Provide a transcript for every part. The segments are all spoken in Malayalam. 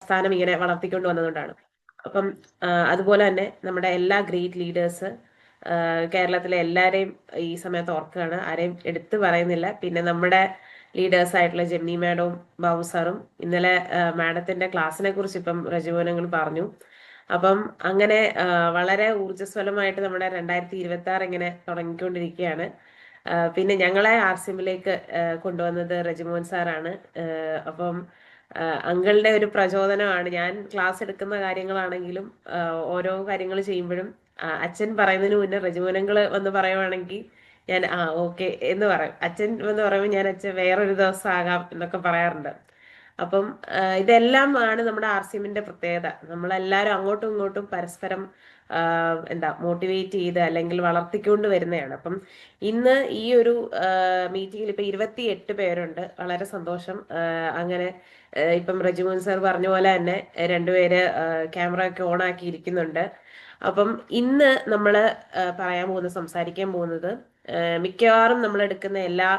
പ്രസ്ഥാനം ഇങ്ങനെ വളർത്തിക്കൊണ്ട് വന്നതുകൊണ്ടാണ്. അപ്പം അതുപോലെ തന്നെ നമ്മുടെ എല്ലാ ഗ്രേറ്റ് ലീഡേഴ്സ് കേരളത്തിലെ എല്ലാവരെയും ഈ സമയത്ത് ഓർക്കുകയാണ്. ആരെയും എടുത്തു പറയുന്നില്ല. പിന്നെ നമ്മുടെ ലീഡേഴ്സ് ആയിട്ടുള്ള ജെമിനി മാഡവും ബാബു സാറും ഇന്നലെ മാഡത്തിന്റെ ക്ലാസ്സിനെ കുറിച്ച് ഇപ്പം രജുവനങ്ങൾ പറഞ്ഞു. അപ്പം അങ്ങനെ വളരെ ഊർജ്ജസ്വലമായിട്ട് നമ്മുടെ 2026 ഇങ്ങനെ തുടങ്ങിക്കൊണ്ടിരിക്കുകയാണ്. പിന്നെ ഞങ്ങളെ ആർസിഎമ്മിലേക്ക് കൊണ്ടുവന്നത് റജിമോൻ സാറാണ്. അപ്പം അങ്കിളുടെ ഒരു പ്രചോദനമാണ്. ഞാൻ ക്ലാസ് എടുക്കുന്ന കാര്യങ്ങളാണെങ്കിലും ഓരോ കാര്യങ്ങൾ ചെയ്യുമ്പോഴും അച്ഛൻ പറയുന്നതിന് മുന്നേ റജിമോനങ്ങള് വന്ന് പറയുവാണെങ്കിൽ ഞാൻ ഓക്കെ എന്ന് പറയും. അച്ഛൻ എന്ന് പറയുമ്പോൾ ഞാൻ അച്ഛൻ വേറൊരു ദിവസം ആകാം എന്നൊക്കെ പറയാറുണ്ട്. അപ്പം ഇതെല്ലാം ആണ് നമ്മുടെ ആർസിഎമ്മിന്റെ പ്രത്യേകത. നമ്മളെല്ലാവരും അങ്ങോട്ടും ഇങ്ങോട്ടും പരസ്പരം എന്താ മോട്ടിവേറ്റ് ചെയ്ത് അല്ലെങ്കിൽ വളർത്തിക്കൊണ്ട് വരുന്നതാണ്. അപ്പം ഇന്ന് ഈ ഒരു മീറ്റിംഗിൽ ഇപ്പൊ 28 പേരുണ്ട്. വളരെ സന്തോഷം. അങ്ങനെ ഇപ്പം റജിമോൻ സാർ പറഞ്ഞ പോലെ തന്നെ രണ്ടുപേര് ക്യാമറ ഒക്കെ ഓൺ ആക്കി ഇരിക്കുന്നുണ്ട്. അപ്പം ഇന്ന് നമ്മൾ സംസാരിക്കാൻ പോകുന്നത് മിക്കവാറും നമ്മൾ എടുക്കുന്ന എല്ലാ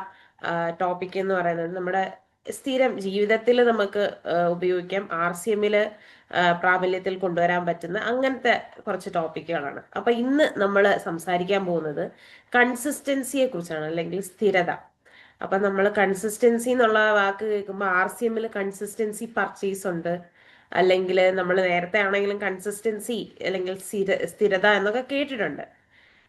ടോപ്പിക് എന്ന് പറയുന്നത് നമ്മുടെ സ്ഥിരം ജീവിതത്തിൽ നമുക്ക് ഉപയോഗിക്കാം. ആർസിഎമ്മില് പ്രാബല്യത്തിൽ കൊണ്ടുവരാൻ പറ്റുന്ന അങ്ങനത്തെ കുറച്ച് ടോപ്പിക്കുകളാണ്. അപ്പൊ ഇന്ന് നമ്മൾ സംസാരിക്കാൻ പോകുന്നത് കൺസിസ്റ്റൻസിയെ കുറിച്ചാണ്, അല്ലെങ്കിൽ സ്ഥിരത. അപ്പൊ നമ്മൾ കൺസിസ്റ്റൻസി എന്നുള്ള വാക്ക് കേൾക്കുമ്പോൾ ആർസിഎമ്മിൽ കൺസിസ്റ്റൻസി പർച്ചേസ് ഉണ്ട്, അല്ലെങ്കിൽ നമ്മൾ നേരത്തെ ആണെങ്കിലും കൺസിസ്റ്റൻസി അല്ലെങ്കിൽ സ്ഥിരത എന്നൊക്കെ കേട്ടിട്ടുണ്ട്.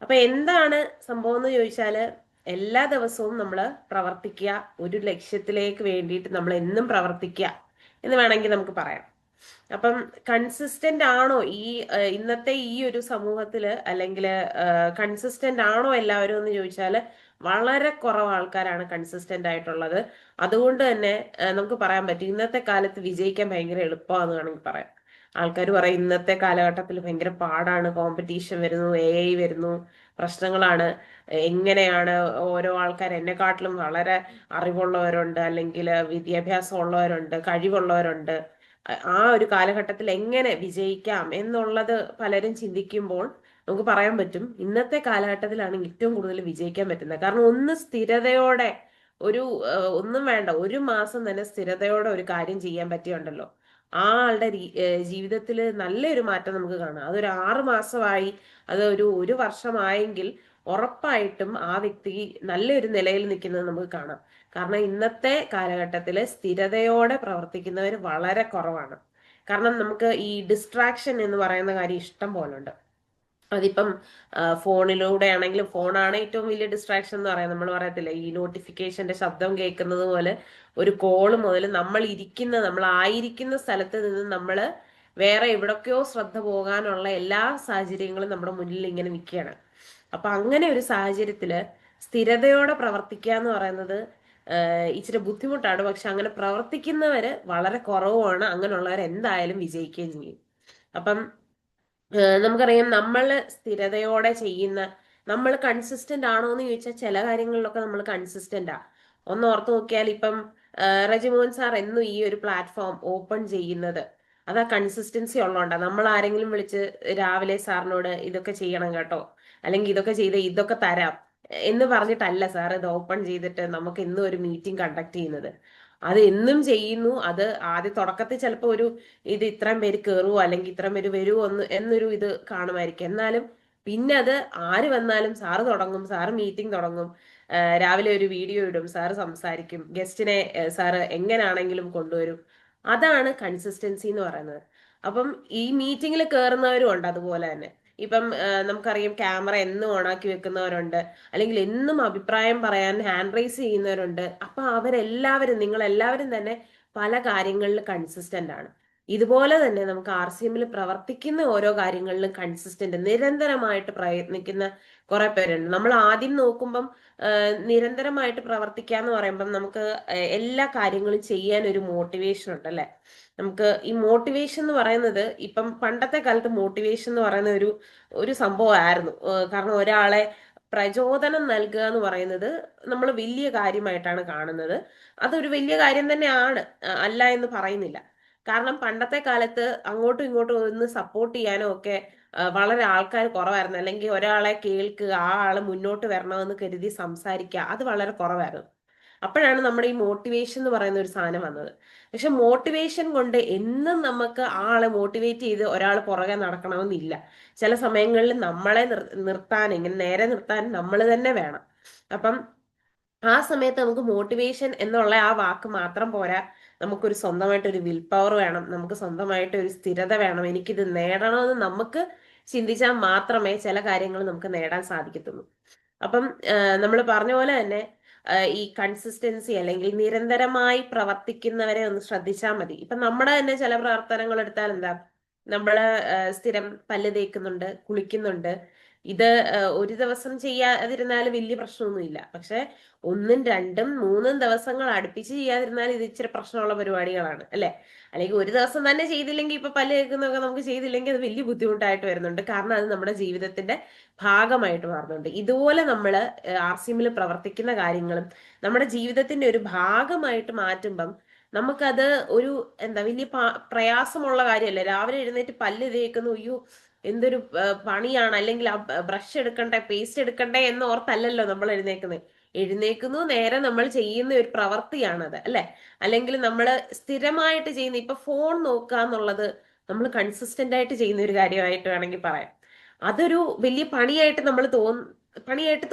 അപ്പൊ എന്താണ് സംഭവം എന്ന് ചോദിച്ചാല് എല്ലാ ദിവസവും നമ്മൾ പ്രവർത്തിക്കുക, ഒരു ലക്ഷ്യത്തിലേക്ക് വേണ്ടിയിട്ട് നമ്മൾ എന്നും പ്രവർത്തിക്കുക എന്ന് വേണമെങ്കിൽ നമുക്ക് പറയാം. അപ്പം കൺസിസ്റ്റന്റ് ആണോ ഈ ഇന്നത്തെ ഈ ഒരു സമൂഹത്തില്, അല്ലെങ്കിൽ കൺസിസ്റ്റന്റ് ആണോ എല്ലാവരും എന്ന് ചോദിച്ചാല് വളരെ കുറവ് ആൾക്കാരാണ് കൺസിസ്റ്റന്റ് ആയിട്ടുള്ളത്. അതുകൊണ്ട് തന്നെ നമുക്ക് പറയാൻ പറ്റും ഇന്നത്തെ കാലത്ത് വിജയിക്കാൻ ഭയങ്കര എളുപ്പമാണെന്ന് വേണമെങ്കിൽ പറയാം. ആൾക്കാർ പറയും ഇന്നത്തെ കാലഘട്ടത്തിൽ ഭയങ്കര പാടാണ്, കോമ്പറ്റീഷൻ വരുന്നു, AI വരുന്നു, പ്രശ്നങ്ങളാണ്. എങ്ങനെയാണ് ഓരോ ആൾക്കാർ എന്നെക്കാട്ടിലും വളരെ അറിവുള്ളവരുണ്ട്, അല്ലെങ്കിൽ വിദ്യാഭ്യാസം ഉള്ളവരുണ്ട്, കഴിവുള്ളവരുണ്ട്. ആ ഒരു കാലഘട്ടത്തിൽ എങ്ങനെ വിജയിക്കാം എന്നുള്ളത് പലരും ചിന്തിക്കുമ്പോൾ നമുക്ക് പറയാൻ പറ്റും ഇന്നത്തെ കാലഘട്ടത്തിലാണ് ഏറ്റവും കൂടുതൽ വിജയിക്കാൻ പറ്റുന്നത്. കാരണം ഒന്ന് സ്ഥിരതയോടെ ഒരു ഒന്നും വേണ്ട, ഒരു മാസം തന്നെ സ്ഥിരതയോടെ ഒരു കാര്യം ചെയ്യാൻ പറ്റിയുണ്ടല്ലോ, ആ ആളുടെ ജീവിതത്തിൽ നല്ലൊരു മാറ്റം നമുക്ക് കാണാം. അതൊരു 6 മാസമായി, അത് ഒരു വർഷമായെങ്കിൽ ഉറപ്പായിട്ടും ആ വ്യക്തി നല്ലൊരു നിലയിൽ നിൽക്കുന്നത് നമുക്ക് കാണാം. കാരണം ഇന്നത്തെ കാലഘട്ടത്തിൽ സ്ഥിരതയോടെ പ്രവർത്തിക്കുന്നവർ വളരെ കുറവാണ്. കാരണം നമുക്ക് ഈ ഡിസ്ട്രാക്ഷൻ എന്ന് പറയുന്ന കാര്യം ഇഷ്ടം പോലെ ഉണ്ട്. അതിപ്പം ഫോണിലൂടെ ആണെങ്കിലും, ഫോണാണ് ഏറ്റവും വലിയ ഡിസ്ട്രാക്ഷൻ എന്ന് പറയാം. നമ്മൾ പറയത്തില്ല ഈ നോട്ടിഫിക്കേഷന്റെ ശബ്ദം കേൾക്കുന്നത് പോലെ ഒരു കോള് മുതൽ നമ്മളായിരിക്കുന്ന സ്ഥലത്ത് നിന്ന് നമ്മൾ വേറെ എവിടൊക്കെയോ ശ്രദ്ധ പോകാനുള്ള എല്ലാ സാഹചര്യങ്ങളും നമ്മുടെ മുന്നിൽ ഇങ്ങനെ നിൽക്കുകയാണ്. അപ്പൊ അങ്ങനെ ഒരു സാഹചര്യത്തില് സ്ഥിരതയോടെ പ്രവർത്തിക്കുക എന്ന് പറയുന്നത് ഇച്ചിരി ബുദ്ധിമുട്ടാണ്. പക്ഷെ അങ്ങനെ പ്രവർത്തിക്കുന്നവര് വളരെ കുറവുമാണ്. അങ്ങനെയുള്ളവർ എന്തായാലും വിജയിക്കുകയും ചെയ്യും. അപ്പം നമുക്കറിയാം നമ്മൾ സ്ഥിരതയോടെ ചെയ്യുന്ന, നമ്മൾ കൺസിസ്റ്റന്റ് ആണോ എന്ന് ചോദിച്ചാൽ ചില കാര്യങ്ങളിലൊക്കെ നമ്മൾ കൺസിസ്റ്റന്റ് ആ. ഒന്ന് ഓർത്ത് നോക്കിയാൽ ഇപ്പം റജിമോഹൻ സാർ എന്നും ഈ ഒരു പ്ലാറ്റ്ഫോം ഓപ്പൺ ചെയ്യുന്നത് അതാ കൺസിസ്റ്റൻസി ഉള്ളതുകൊണ്ടാ. നമ്മൾ ആരെങ്കിലും വിളിച്ച് രാവിലെ സാറിനോട് ഇതൊക്കെ ചെയ്യണം കേട്ടോ, അല്ലെങ്കിൽ ഇതൊക്കെ ചെയ്ത് ഇതൊക്കെ തരാം എന്ന് പറഞ്ഞിട്ടല്ല സാർ ഇത് ഓപ്പൺ ചെയ്തിട്ട് നമുക്ക് എന്നും ഒരു മീറ്റിംഗ് കണ്ടക്ട് ചെയ്യുന്നത്. അത് എന്നും ചെയ്യുന്നു. അത് ആദ്യ തുടക്കത്തിൽ ചിലപ്പോൾ ഇത് ഇത്രയും പേര് കയറുമോ അല്ലെങ്കിൽ ഇത്രയും പേര് വരുമോ എന്നൊരു ഇത് കാണുമായിരിക്കും. എന്നാലും പിന്നെ അത് ആര് വന്നാലും സാറ് തുടങ്ങും, സാറ് മീറ്റിംഗ് തുടങ്ങും, രാവിലെ ഒരു വീഡിയോ ഇടും, സാറ് സംസാരിക്കും, ഗസ്റ്റിനെ സാറ് എങ്ങനെയാണെങ്കിലും കൊണ്ടുവരും. അതാണ് കൺസിസ്റ്റൻസി എന്ന് പറയുന്നത്. അപ്പം ഈ മീറ്റിംഗിൽ കയറുന്നവരും ഉണ്ട് അതുപോലെ തന്നെ. ഇപ്പം നമുക്കറിയാം ക്യാമറ എന്നും ഓണാക്കി വെക്കുന്നവരുണ്ട്, അല്ലെങ്കിൽ എന്നും അഭിപ്രായം പറയാൻ ഹാൻഡ് റൈസ് ചെയ്യുന്നവരുണ്ട്. അപ്പൊ നിങ്ങൾ എല്ലാവരും തന്നെ പല കാര്യങ്ങളിലും കൺസിസ്റ്റന്റ് ആണ്. ഇതുപോലെ തന്നെ നമുക്ക് ആർസിഎമ്മിൽ പ്രവർത്തിക്കുന്ന ഓരോ കാര്യങ്ങളിലും കൺസിസ്റ്റന്റ്, നിരന്തരമായിട്ട് പ്രയത്നിക്കുന്ന കുറെ പേരുണ്ട്. നമ്മൾ ആദ്യം നോക്കുമ്പം നിരന്തരമായിട്ട് പ്രവർത്തിക്കാന്ന് പറയുമ്പം നമുക്ക് എല്ലാ കാര്യങ്ങളും ചെയ്യാൻ ഒരു മോട്ടിവേഷൻ ഉണ്ട് അല്ലെ. നമുക്ക് ഈ മോട്ടിവേഷൻ എന്ന് പറയുന്നത് ഇപ്പം പണ്ടത്തെ കാലത്ത് മോട്ടിവേഷൻ എന്ന് പറയുന്ന ഒരു സംഭവമായിരുന്നു. കാരണം ഒരാളെ പ്രചോദനം നൽകുക എന്ന് പറയുന്നത് നമ്മൾ വലിയ കാര്യമായിട്ടാണ് കാണുന്നത്. അതൊരു വലിയ കാര്യം തന്നെയാണ്, അല്ല എന്ന് പറയുന്നില്ല. കാരണം പണ്ടത്തെ കാലത്ത് അങ്ങോട്ടും ഇങ്ങോട്ടും ഒന്ന് സപ്പോർട്ട് ചെയ്യാനോ ഒക്കെ വളരെ ആൾക്കാർ കുറവായിരുന്നു. അല്ലെങ്കിൽ ഒരാളെ കേൾക്കുക, ആ ആള് മുന്നോട്ട് വരണമെന്ന് കരുതി സംസാരിക്കുക, അത് വളരെ കുറവായിരുന്നു. അപ്പോഴാണ് നമ്മുടെ ഈ മോട്ടിവേഷൻ എന്ന് പറയുന്ന ഒരു സാധനം വന്നത്. പക്ഷെ മോട്ടിവേഷൻ കൊണ്ട് എന്നും നമുക്ക് ആളെ മോട്ടിവേറ്റ് ചെയ്ത് ഒരാൾ പുറകെ നടക്കണമെന്നില്ല. ചില സമയങ്ങളിൽ നമ്മളെ നിർത്താൻ, ഇങ്ങനെ നേരെ നിർത്താൻ നമ്മൾ തന്നെ വേണം. അപ്പം ആ സമയത്ത് നമുക്ക് മോട്ടിവേഷൻ എന്നുള്ള ആ വാക്ക് മാത്രം പോരാ, നമുക്കൊരു സ്വന്തമായിട്ട് ഒരു വിൽ പവർ വേണം, നമുക്ക് സ്വന്തമായിട്ട് ഒരു സ്ഥിരത വേണം. എനിക്കിത് നേടണമെന്ന് നമുക്ക് ചിന്തിച്ചാൽ മാത്രമേ ചില കാര്യങ്ങൾ നമുക്ക് നേടാൻ സാധിക്കത്തുള്ളൂ. അപ്പം നമ്മൾ പറഞ്ഞ പോലെ തന്നെ ഈ കൺസിസ്റ്റൻസി അല്ലെങ്കിൽ നിരന്തരമായി പ്രവർത്തിക്കുന്നവരെ ഒന്ന് ശ്രദ്ധിച്ചാൽ മതി. ഇപ്പൊ നമ്മുടെ തന്നെ ചില പ്രവർത്തനങ്ങൾ എടുത്താൽ എന്താ, നമ്മള് സ്ഥിരം പല്ല് തേക്കുന്നുണ്ട്, കുളിക്കുന്നുണ്ട്. ഇത് ഒരു ദിവസം ചെയ്യാതിരുന്നാൽ വലിയ പ്രശ്നമൊന്നുമില്ല. പക്ഷെ ഒന്നും രണ്ടും മൂന്നും ദിവസങ്ങൾ അടുപ്പിച്ച് ചെയ്യാതിരുന്നാൽ ഇത് ഇച്ചിരി പ്രശ്നമുള്ള പരിപാടികളാണ്, അല്ലെ? അല്ലെങ്കിൽ ഒരു ദിവസം തന്നെ ചെയ്തില്ലെങ്കിൽ, ഇപ്പൊ പല്ല് തേക്കുന്നതൊക്കെ നമുക്ക് ചെയ്തില്ലെങ്കിൽ അത് വലിയ ബുദ്ധിമുട്ടായിട്ട് വരുന്നുണ്ട്. കാരണം അത് നമ്മുടെ ജീവിതത്തിന്റെ ഭാഗമായിട്ട് മാറുന്നുണ്ട്. ഇതുപോലെ നമ്മൾ RCMൽ പ്രവർത്തിക്കുന്ന കാര്യങ്ങളും നമ്മുടെ ജീവിതത്തിന്റെ ഒരു ഭാഗമായിട്ട് മാറ്റുമ്പം നമുക്കത് ഒരു എന്താ വലിയ പ്രയാസമുള്ള കാര്യമല്ല. രാവിലെ എഴുന്നേറ്റ് പല്ല് തേക്കുന്നു, അയ്യോ എന്തൊരു പണിയാണ്, അല്ലെങ്കിൽ ആ ബ്രഷ് എടുക്കണ്ടേ, പേസ്റ്റ് എടുക്കണ്ടേ എന്ന് ഓർത്തല്ലല്ലോ നമ്മൾ എഴുന്നേക്കുന്നത്. എഴുന്നേക്കുന്നു, നേരെ നമ്മൾ ചെയ്യുന്ന ഒരു പ്രവൃത്തിയാണത്, അല്ലെ? അല്ലെങ്കിൽ നമ്മൾ സ്ഥിരമായിട്ട് ചെയ്യുന്ന, ഇപ്പൊ ഫോൺ നോക്കുക എന്നുള്ളത് നമ്മൾ കൺസിസ്റ്റന്റ് ആയിട്ട് ചെയ്യുന്ന ഒരു കാര്യമായിട്ട് വേണമെങ്കിൽ പറയാം. അതൊരു വലിയ പണിയായിട്ട്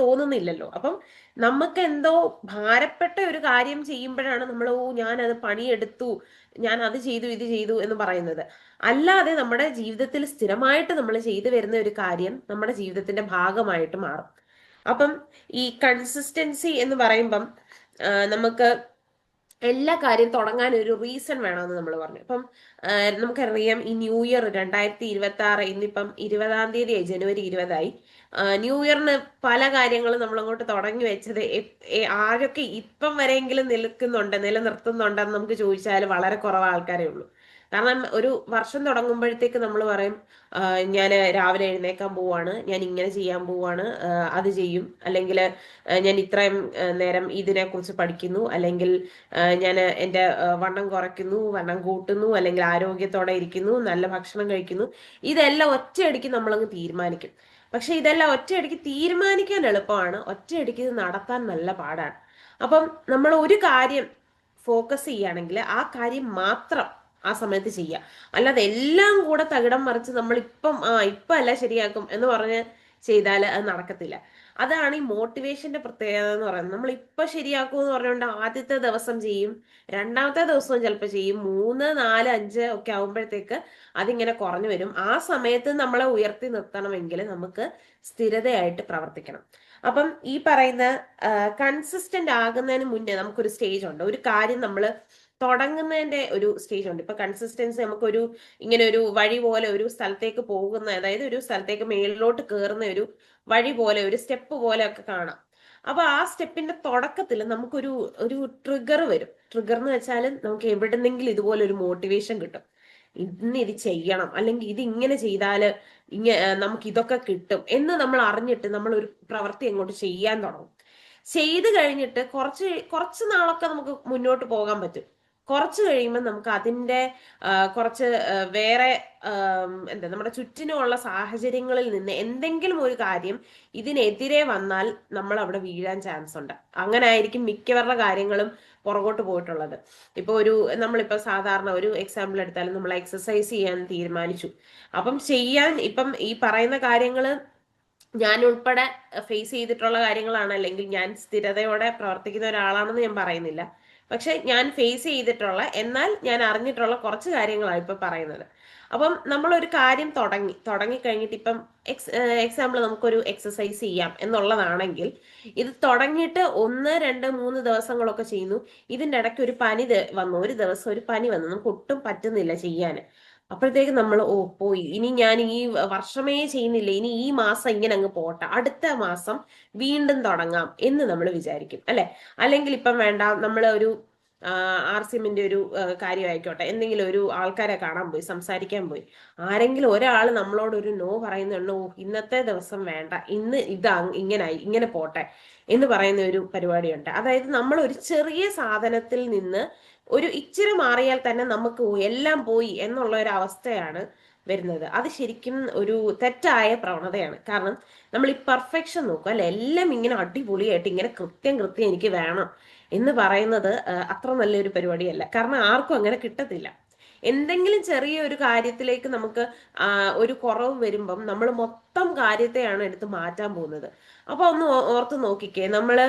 തോന്നുന്നില്ലല്ലോ. അപ്പം നമുക്ക് എന്തോ ഭാരപ്പെട്ട ഒരു കാര്യം ചെയ്യുമ്പോഴാണ് നമ്മൾ, ഓ ഞാനത് പണിയെടുത്തു, ഞാൻ അത് ചെയ്തു ഇത് ചെയ്തു എന്ന് പറയുന്നത്. അല്ലാതെ നമ്മുടെ ജീവിതത്തിൽ സ്ഥിരമായിട്ട് നമ്മൾ ചെയ്തു വരുന്ന ഒരു കാര്യം നമ്മുടെ ജീവിതത്തിന്റെ ഭാഗമായിട്ട് മാറും. അപ്പം ഈ കൺസിസ്റ്റൻസി എന്ന് പറയുമ്പം നമുക്ക് എല്ലാ കാര്യം തുടങ്ങാൻ ഒരു റീസൺ വേണമെന്ന് നമ്മൾ പറഞ്ഞു. ഇപ്പം നമുക്കറിയാം, ഈ ന്യൂ ഇയർ 2026, ഇന്നിപ്പം 20-ാം തീയതിയായി, ജനുവരി 20-ആയി. ന്യൂ ഇയറിന് പല കാര്യങ്ങളും നമ്മൾ അങ്ങോട്ട് തുടങ്ങി വെച്ചത് ആരൊക്കെ ഇപ്പം വരെയെങ്കിലും നിലനിർത്തുന്നുണ്ടെന്ന് നമുക്ക് ചോദിച്ചാൽ വളരെ കുറവ് ആൾക്കാരേ ഉള്ളൂ. കാരണം ഒരു വർഷം തുടങ്ങുമ്പോഴത്തേക്ക് നമ്മൾ പറയും, ഞാൻ രാവിലെ എഴുന്നേക്കാൻ പോവാണ്, ഞാൻ ഇങ്ങനെ ചെയ്യാൻ പോവാണ്, അത് ചെയ്യും, അല്ലെങ്കിൽ ഞാൻ ഇത്രയും നേരം ഇതിനെക്കുറിച്ച് പഠിക്കുന്നു, അല്ലെങ്കിൽ ഞാൻ എൻ്റെ വണ്ണം കുറയ്ക്കുന്നു, വണ്ണം കൂട്ടുന്നു, അല്ലെങ്കിൽ ആരോഗ്യത്തോടെ ഇരിക്കുന്നു, നല്ല ഭക്ഷണം കഴിക്കുന്നു. ഇതെല്ലാം ഒറ്റയടിക്ക് നമ്മളങ്ങ് തീരുമാനിക്കും. പക്ഷെ ഇതെല്ലാം ഒറ്റയടിക്ക് തീരുമാനിക്കാൻ എളുപ്പമാണ്, ഒറ്റയടിക്ക് ഇത് നടത്താൻ നല്ല പാടാണ്. അപ്പം നമ്മൾ ഒരു കാര്യം ഫോക്കസ് ചെയ്യുകയാണെങ്കിൽ ആ കാര്യം മാത്രം ആ സമയത്ത് ചെയ്യുക. അല്ലാതെ എല്ലാം കൂടെ തകിടം മറിച്ച് നമ്മൾ ഇപ്പം അല്ല ശരിയാക്കും എന്ന് പറഞ്ഞ് ചെയ്താൽ അത് നടക്കത്തില്ല. അതാണ് ഈ മോട്ടിവേഷന്റെ പ്രത്യേകത എന്ന് പറയുന്നത്. നമ്മൾ ഇപ്പൊ ശരിയാക്കും എന്ന് പറഞ്ഞുകൊണ്ട് ആദ്യത്തെ ദിവസം ചെയ്യും, രണ്ടാമത്തെ ദിവസവും ചിലപ്പോൾ ചെയ്യും, 3, 4, 5 ഒക്കെ ആകുമ്പോഴത്തേക്ക് അതിങ്ങനെ കുറഞ്ഞു വരും. ആ സമയത്ത് നമ്മളെ ഉയർത്തി നിർത്തണമെങ്കിൽ നമുക്ക് സ്ഥിരതയായിട്ട് പ്രവർത്തിക്കണം. അപ്പം ഈ പറയുന്ന കൺസിസ്റ്റന്റ് ആകുന്നതിന് മുന്നേ നമുക്കൊരു സ്റ്റേജ് ഉണ്ട്. ഒരു കാര്യം നമ്മൾ തുടങ്ങുന്നതിന്റെ ഒരു സ്റ്റേജ് ഉണ്ട്. ഇപ്പൊ കൺസിസ്റ്റൻസി നമുക്കൊരു ഇങ്ങനെ ഒരു വഴി പോലെ ഒരു സ്ഥലത്തേക്ക് പോകുന്ന, അതായത് ഒരു സ്ഥലത്തേക്ക് മേളിലോട്ട് കയറുന്ന ഒരു വഴി പോലെ, ഒരു സ്റ്റെപ്പ് പോലെ ഒക്കെ കാണാം. അപ്പൊ ആ സ്റ്റെപ്പിന്റെ തുടക്കത്തിൽ നമുക്കൊരു ഒരു ട്രിഗർ വരും. ട്രിഗർ എന്ന് വെച്ചാൽ നമുക്ക് എവിടെന്നെങ്കിലും ഇതുപോലെ ഒരു മോട്ടിവേഷൻ കിട്ടും. ഇന്ന് ഇത് ചെയ്യണം, അല്ലെങ്കിൽ ഇത് ഇങ്ങനെ ചെയ്താല് നമുക്ക് ഇതൊക്കെ കിട്ടും എന്ന് നമ്മൾ അറിഞ്ഞിട്ട് നമ്മൾ ഒരു പ്രവൃത്തി അങ്ങോട്ട് ചെയ്യാൻ തുടങ്ങും. ചെയ്ത് കഴിഞ്ഞിട്ട് കുറച്ച് നാളൊക്കെ നമുക്ക് മുന്നോട്ട് പോകാൻ പറ്റും. കുറച്ച് കഴിയുമ്പോൾ നമുക്ക് അതിന്റെ കുറച്ച് വേറെ എന്താ, നമ്മുടെ ചുറ്റിനുമുള്ള സാഹചര്യങ്ങളിൽ നിന്ന് എന്തെങ്കിലും ഒരു കാര്യം ഇതിനെതിരെ വന്നാൽ നമ്മൾ അവിടെ വീഴാൻ ചാൻസ് ഉണ്ട്. അങ്ങനെ ആയിരിക്കും മിക്കവരുടെ കാര്യങ്ങളും പുറകോട്ട് പോയിട്ടുള്ളത്. ഇപ്പൊ നമ്മളിപ്പോ സാധാരണ ഒരു എക്സാമ്പിൾ എടുത്താലും, നമ്മൾ എക്സസൈസ് ചെയ്യാൻ തീരുമാനിച്ചു. അപ്പം ഇപ്പം ഈ പറയുന്ന കാര്യങ്ങള് ഞാൻ ഉൾപ്പെടെ ഫേസ് ചെയ്തിട്ടുള്ള കാര്യങ്ങളാണ്, അല്ലെങ്കിൽ ഞാൻ സ്ഥിരതയോടെ പ്രവർത്തിക്കുന്ന ഒരാളാണെന്ന് ഞാൻ പറയുന്നില്ല. പക്ഷെ ഞാൻ ഫേസ് ചെയ്തിട്ടുള്ള, എന്നാൽ ഞാൻ അറിഞ്ഞിട്ടുള്ള കുറച്ച് കാര്യങ്ങളാണ് ഇപ്പൊ പറയുന്നത്. അപ്പം നമ്മൾ ഒരു കാര്യം തുടങ്ങി കഴിഞ്ഞിട്ട്, ഇപ്പം എക്സാമ്പിൾ നമുക്കൊരു എക്സസൈസ് ചെയ്യാം എന്നുള്ളതാണെങ്കിൽ, ഇത് തുടങ്ങിയിട്ട് 1, 2, 3 ദിവസങ്ങളൊക്കെ ചെയ്യുന്നു. ഇതിന്റെ ഇടയ്ക്ക് ഒരു പനി വന്നു, ഒരു ദിവസം ഒരു പനി വന്നു, നമുക്ക് ഒട്ടും പറ്റുന്നില്ല ചെയ്യാൻ. അപ്പോഴത്തേക്ക് നമ്മൾ പോയി, ഇനി ഞാൻ ഈ വർഷമേ ചെയ്യുന്നില്ല, ഇനി ഈ മാസം ഇങ്ങനെ അങ്ങ് പോട്ടെ, അടുത്ത മാസം വീണ്ടും തുടങ്ങാം എന്ന് നമ്മൾ വിചാരിക്കും, അല്ലെ? അല്ലെങ്കിൽ ഇപ്പം വേണ്ട, നമ്മൾ ഒരു RCMന്റെ ഒരു കാര്യമായിക്കോട്ടെ, എന്തെങ്കിലും ഒരു ആൾക്കാരെ കാണാൻ പോയി, സംസാരിക്കാൻ പോയി, ആരെങ്കിലും ഒരാൾ നമ്മളോട് ഒരു നോ പറയുന്നുണ്ടോ, ഇന്നത്തെ ദിവസം വേണ്ട, ഇന്ന് ഇങ്ങനെ പോട്ടെ എന്ന് പറയുന്ന ഒരു പരിപാടിയുണ്ട്. അതായത് നമ്മൾ ഒരു ചെറിയ സാധനത്തിൽ നിന്ന് ഒരു ഇച്ചിരി മാറിയാൽ തന്നെ നമുക്ക് എല്ലാം പോയി എന്നുള്ള ഒരു അവസ്ഥയാണ് വരുന്നത്. അത് ശരിക്കും ഒരു തെറ്റായ പ്രവണതയാണ്. കാരണം നമ്മൾ ഈ പെർഫെക്ഷൻ നോക്കും, അല്ലെ? എല്ലാം ഇങ്ങനെ അടിപൊളിയായിട്ട് ഇങ്ങനെ കൃത്യം എനിക്ക് വേണം എന്ന് പറയുന്നത് അത്ര നല്ലൊരു പരിപാടിയല്ല. കാരണം ആർക്കും അങ്ങനെ കിട്ടത്തില്ല. എന്തെങ്കിലും ചെറിയ ഒരു കാര്യത്തിലേക്ക് നമുക്ക് ഒരു കുറവ് വരുമ്പം നമ്മൾ മൊത്തം കാര്യത്തെയാണ് എടുത്ത് മാറ്റാൻ പോകുന്നത്. അപ്പൊ ഒന്ന് ഓർത്ത് നോക്കിക്കേ, നമ്മള്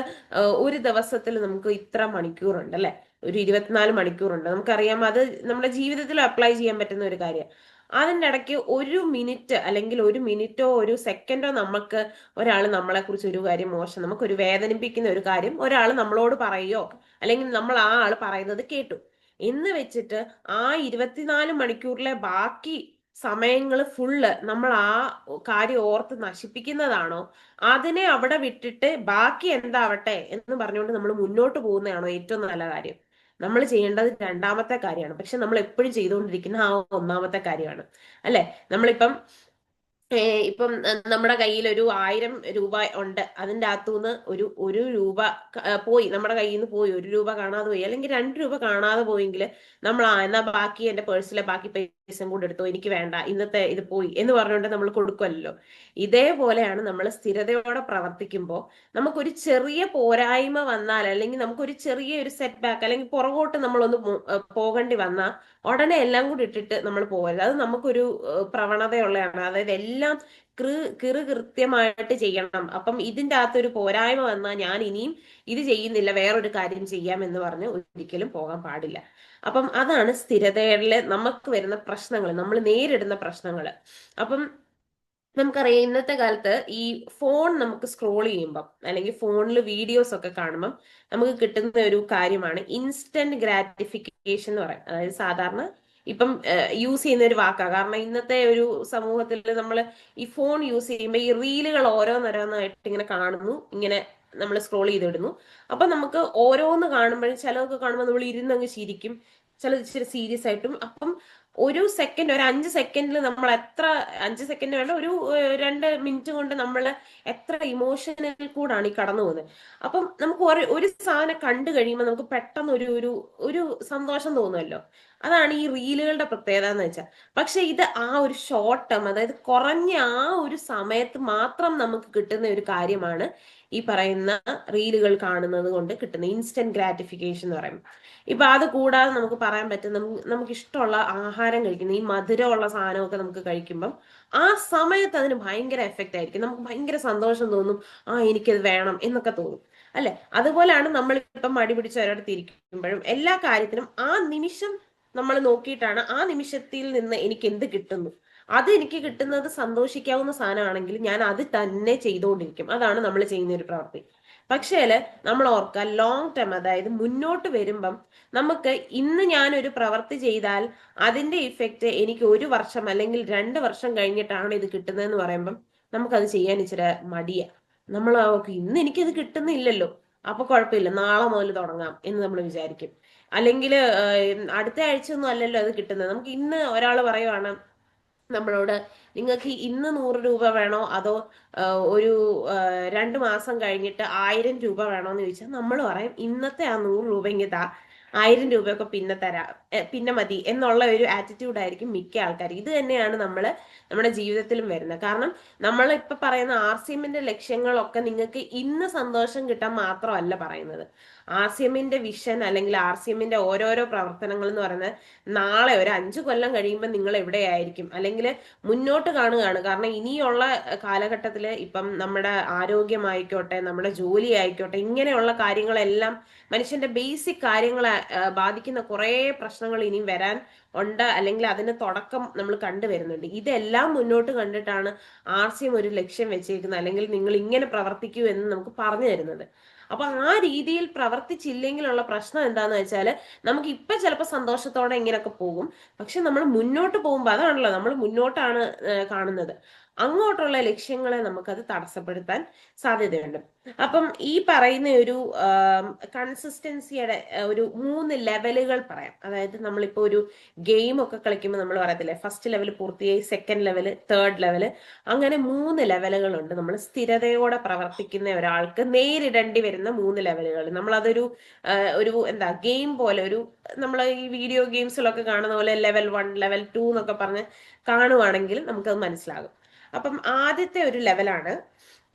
ഒരു ദിവസത്തിൽ നമുക്ക് ഇത്ര മണിക്കൂറുണ്ട് അല്ലെ, ഒരു 24 മണിക്കൂറുണ്ട്. നമുക്കറിയാം അത് നമ്മുടെ ജീവിതത്തിൽ അപ്ലൈ ചെയ്യാൻ പറ്റുന്ന ഒരു കാര്യം. അതിൻ്റെ ഇടയ്ക്ക് ഒരു മിനിറ്റ് അല്ലെങ്കിൽ ഒരു മിനിറ്റോ ഒരു സെക്കൻഡോ നമുക്ക് ഒരാൾ നമ്മളെ കുറിച്ച് ഒരു കാര്യം മോശം, നമുക്കൊരു വേദനിപ്പിക്കുന്ന ഒരു കാര്യം ഒരാൾ നമ്മളോട് പറയുകയോ അല്ലെങ്കിൽ നമ്മൾ ആ ആൾ പറയുന്നത് കേട്ടു എന്ന് വെച്ചിട്ട് ആ 24 മണിക്കൂറിലെ ബാക്കി സമയങ്ങൾ ഫുള്ള് നമ്മൾ ആ കാര്യം ഓർത്ത് നശിപ്പിക്കുന്നതാണോ, അതിനെ അവിടെ വിട്ടിട്ട് ബാക്കി എന്താവട്ടെ എന്ന് പറഞ്ഞുകൊണ്ട് നമ്മൾ മുന്നോട്ട് പോകുന്നതാണോ ഏറ്റവും നല്ല കാര്യം? നമ്മൾ ചെയ്യേണ്ടത് രണ്ടാമത്തെ കാര്യമാണ്, പക്ഷെ നമ്മൾ എപ്പോഴും ചെയ്തുകൊണ്ടിരിക്കുന്ന ആ ഒന്നാമത്തെ കാര്യമാണ് അല്ലെ. നമ്മളിപ്പം ഇപ്പം നമ്മുടെ കയ്യിൽ ഒരു 1000 രൂപ ഉണ്ട്, അതിൻ്റെ അകത്തുനിന്ന് ഒരു രൂപ പോയി, നമ്മുടെ കയ്യിൽ നിന്ന് പോയി, 1 രൂപ കാണാതെ പോയി, അല്ലെങ്കിൽ 2 രൂപ കാണാതെ പോയെങ്കിൽ നമ്മൾ എന്നാ ബാക്കി എന്റെ പേഴ്സിലെ ബാക്കി പൈസ കൂടെ എടുത്തോ, എനിക്ക് വേണ്ട, ഇന്നത്തെ ഇത് പോയി എന്ന് പറഞ്ഞുകൊണ്ട് നമ്മൾ കൊടുക്കുമല്ലോ. ഇതേപോലെയാണ് നമ്മൾ സ്ഥിരതയോടെ പ്രവർത്തിക്കുമ്പോൾ നമുക്കൊരു ചെറിയ പോരായ്മ വന്നാൽ, അല്ലെങ്കിൽ നമുക്കൊരു ചെറിയ ഒരു സെറ്റ് ബാക്ക്, അല്ലെങ്കിൽ പുറകോട്ട് നമ്മളൊന്ന് പോകേണ്ടി വന്നാൽ ഉടനെ എല്ലാം കൂടി ഇട്ടിട്ട് നമ്മൾ പോകരുത്. അത് നമുക്കൊരു പ്രവണതയുള്ളതാണ്. അതായത് എല്ലാം കൃത്യമായിട്ട് ചെയ്യണം. അപ്പം ഇതിൻ്റെ അകത്തൊരു പോരായ്മ വന്നാൽ ഞാൻ ഇനിയും ഇത് ചെയ്യുന്നില്ല, വേറൊരു കാര്യം ചെയ്യാം എന്ന് പറഞ്ഞ് ഒരിക്കലും പോകാൻ പാടില്ല. അപ്പം അതാണ് സ്ഥിരതയിൽ നമുക്ക് വരുന്ന പ്രശ്നങ്ങൾ, നമ്മൾ നേരിടുന്ന പ്രശ്നങ്ങൾ. അപ്പം നമുക്കറിയാം ഇന്നത്തെ കാലത്ത് ഈ ഫോൺ നമുക്ക് സ്ക്രോൾ ചെയ്യുമ്പം അല്ലെങ്കിൽ ഫോണിൽ വീഡിയോസ് ഒക്കെ കാണുമ്പം നമുക്ക് കിട്ടുന്ന ഒരു കാര്യമാണ് ഇൻസ്റ്റന്റ് ഗ്രാറ്റിഫിക്കേഷൻ എന്ന് പറയും. അതായത് സാധാരണ ഇപ്പം യൂസ് ചെയ്യുന്ന ഒരു വാക്കാണ്. കാരണം ഇന്നത്തെ ഒരു സമൂഹത്തിൽ നമ്മൾ ഈ ഫോൺ യൂസ് ചെയ്യുമ്പോൾ ഈ റീലുകൾ ഓരോന്നോരോന്നായിട്ട് ഇങ്ങനെ കാണുന്നു, ഇങ്ങനെ നമ്മൾ സ്ക്രോൾ ചെയ്തിടുന്നു. അപ്പൊ നമുക്ക് ഓരോന്ന് കാണുമ്പോഴും ചിലതൊക്കെ കാണുമ്പോൾ നമ്മൾ ഇരുന്നങ്ങ് ചിരിക്കും, ചിലത് ഇച്ചിരി സീരിയസ് ആയിട്ടും. അപ്പം ഒരു സെക്കൻഡ്, ഒരു 5 സെക്കൻഡിൽ നമ്മൾ എത്ര, 5 സെക്കൻഡ് വേണ്ട, ഒരു 2 മിനിറ്റ് കൊണ്ട് നമ്മൾ എത്ര ഇമോഷനിൽ കൂടാണ് ഈ കടന്നു പോകുന്നത്. അപ്പം നമുക്ക് ഒരു സാധനം കണ്ടു കഴിയുമ്പോൾ നമുക്ക് പെട്ടെന്ന് ഒരു ഒരു ഒരു സന്തോഷം തോന്നുമല്ലോ. അതാണ് ഈ റീലുകളുടെ പ്രത്യേകത എന്ന് വെച്ചാൽ. പക്ഷെ ഇത് ആ ഒരു ഷോർട്ട് ടേം, അതായത് കുറഞ്ഞ ആ ഒരു സമയത്ത് മാത്രം നമുക്ക് കിട്ടുന്ന ഒരു കാര്യമാണ് ഈ പറയുന്ന റീലുകൾ കാണുന്നത് കൊണ്ട് കിട്ടുന്ന ഇൻസ്റ്റന്റ് ഗ്രാറ്റിഫിക്കേഷൻ എന്ന് പറയുന്നത്. ഇപ്പൊ അത് കൂടാതെ നമുക്ക് പറയാൻ പറ്റും, നമുക്ക് ഇഷ്ടമുള്ള ആഹാരം കഴിക്കുന്ന ഈ മധുരമുള്ള സാധനമൊക്കെ നമുക്ക് കഴിക്കുമ്പം ആ സമയത്ത് അതിന് ഭയങ്കര എഫക്റ്റ് ആയിരിക്കും, നമുക്ക് ഭയങ്കര സന്തോഷം തോന്നും, എനിക്കത് വേണം എന്നൊക്കെ തോന്നും അല്ലെ. അതുപോലെയാണ് നമ്മൾ ഇപ്പം മടി പിടിച്ച് ഒരിടത്ത് ഇരിക്കുമ്പോഴും എല്ലാ കാര്യത്തിനും ആ നിമിഷം നമ്മൾ നോക്കിയിട്ടാണ് ആ നിമിഷത്തിൽ നിന്ന് എനിക്ക് എന്ത് കിട്ടുന്നു, അത് എനിക്ക് കിട്ടുന്നത് സന്തോഷിക്കാവുന്ന സാധനമാണെങ്കിൽ ഞാൻ അത് തന്നെ ചെയ്തുകൊണ്ടിരിക്കും. അതാണ് നമ്മൾ ചെയ്യുന്ന ഒരു പ്രവൃത്തി. പക്ഷേ നമ്മൾ ഓർക്കുക, ലോങ് ടേം, അതായത് മുന്നോട്ട് വരുമ്പം നമുക്ക് ഇന്ന് ഞാൻ ഒരു പ്രവൃത്തി ചെയ്താൽ അതിന്റെ ഇഫക്റ്റ് എനിക്ക് 1 വർഷം അല്ലെങ്കിൽ 2 വർഷം കഴിഞ്ഞിട്ടാണ് ഇത് കിട്ടുന്നതെന്ന് പറയുമ്പം നമുക്കത് ചെയ്യാൻ ഇച്ചിരി മടിയ. നമ്മൾ ഇന്ന് എനിക്കത് കിട്ടുന്നില്ലല്ലോ, അപ്പൊ കുഴപ്പമില്ല, നാളെ മുതൽ തുടങ്ങാം എന്ന് നമ്മൾ വിചാരിക്കും. അല്ലെങ്കിൽ അടുത്ത ആഴ്ച ഒന്നും അല്ലല്ലോ അത് കിട്ടുന്നത്. നമുക്ക് ഇന്ന് ഒരാൾ പറയുവാണ് നമ്മളോട്, നിങ്ങൾക്ക് ഇന്ന് 100 രൂപ വേണോ അതോ ഒരു 2 മാസം കഴിഞ്ഞിട്ട് 1000 രൂപ വേണോ എന്ന് ചോദിച്ചാൽ നമ്മൾ പറയും ഇന്നത്തെ ആ 100 രൂപ ഇങ്ങ് താ, 1000 രൂപയൊക്കെ പിന്നെ തരാം, പിന്നെ മതി എന്നുള്ള ഒരു ആറ്റിറ്റ്യൂഡ് ആയിരിക്കും മിക്ക ആൾക്കാർ. ഇത് തന്നെയാണ് നമ്മൾ നമ്മുടെ ജീവിതത്തിലും വരുന്നത്. കാരണം നമ്മൾ ഇപ്പൊ പറയുന്ന RCMന്റെ ലക്ഷ്യങ്ങളൊക്കെ നിങ്ങൾക്ക് ഇന്ന് സന്തോഷം കിട്ടാൻ മാത്രമല്ല പറയുന്നത്. RCMന്റെ വിഷൻ അല്ലെങ്കിൽ RCMന്റെ ഓരോരോ പ്രവർത്തനങ്ങൾ എന്ന് പറയുന്നത് നാളെ ഒരു 5 കൊല്ലം കഴിയുമ്പോൾ നിങ്ങൾ എവിടെയായിരിക്കും, അല്ലെങ്കിൽ മുന്നോട്ട് കാണുകയാണ്. കാരണം ഇനിയുള്ള കാലഘട്ടത്തിൽ ഇപ്പം നമ്മുടെ ആരോഗ്യമായിക്കോട്ടെ, നമ്മുടെ ജോലി ആയിക്കോട്ടെ, ഇങ്ങനെയുള്ള കാര്യങ്ങളെല്ലാം മനുഷ്യന്റെ ബേസിക് കാര്യങ്ങളെ ബാധിക്കുന്ന കുറേ പ്രശ്നങ്ങൾ ഇനിയും വരാൻ ഉണ്ട്, അല്ലെങ്കിൽ അതിന് തുടക്കം നമ്മൾ കണ്ടുവരുന്നുണ്ട്. ഇതെല്ലാം മുന്നോട്ട് കണ്ടിട്ടാണ് RCM ഒരു ലക്ഷ്യം വെച്ചേക്കുന്നത്, അല്ലെങ്കിൽ നിങ്ങൾ ഇങ്ങനെ പ്രവർത്തിക്കൂ എന്ന് നമുക്ക് പറഞ്ഞു തരുന്നത്. അപ്പൊ ആ രീതിയിൽ പ്രവർത്തിച്ചില്ലെങ്കിലുള്ള പ്രശ്നം എന്താന്ന് വെച്ചാൽ നമുക്ക് ഇപ്പൊ ചിലപ്പോൾ സന്തോഷത്തോടെ ഇങ്ങനെയൊക്കെ പോകും, പക്ഷെ നമ്മൾ മുന്നോട്ട് പോകുമ്പോൾ അതാണല്ലോ നമ്മൾ മുന്നോട്ടാണ് കാണുന്നത്, അങ്ങോട്ടുള്ള ലക്ഷ്യങ്ങളെ നമുക്കത് തടസ്സപ്പെടുത്താൻ സാധ്യതയുണ്ട്. അപ്പം ഈ പറയുന്ന ഒരു കൺസിസ്റ്റൻസിയുടെ ഒരു 3 ലെവലുകൾ പറയാം. അതായത് നമ്മളിപ്പോ ഒരു ഗെയിം ഒക്കെ കളിക്കുമ്പോൾ നമ്മൾ പറയത്തില്ലേ, ഫസ്റ്റ് ലെവൽ പൂർത്തിയായി, സെക്കൻഡ് ലെവല്, തേർഡ് ലെവല്, അങ്ങനെ 3 ലെവലുകളുണ്ട്. നമ്മൾ സ്ഥിരതയോടെ പ്രവർത്തിക്കുന്ന ഒരാൾക്ക് നേരിടേണ്ടി വരുന്ന 3 ലെവലുകൾ. നമ്മൾ അതൊരു ഒരു എന്താ ഗെയിം പോലെ, ഒരു നമ്മൾ ഈ വീഡിയോ ഗെയിംസിലൊക്കെ കാണുന്ന പോലെ ലെവൽ 1 ലെവൽ 2 എന്നൊക്കെ പറഞ്ഞ് കാണുവാണെങ്കിൽ നമുക്കത് മനസ്സിലാകും. അപ്പം ആദ്യത്തെ ഒരു ലെവലാണ്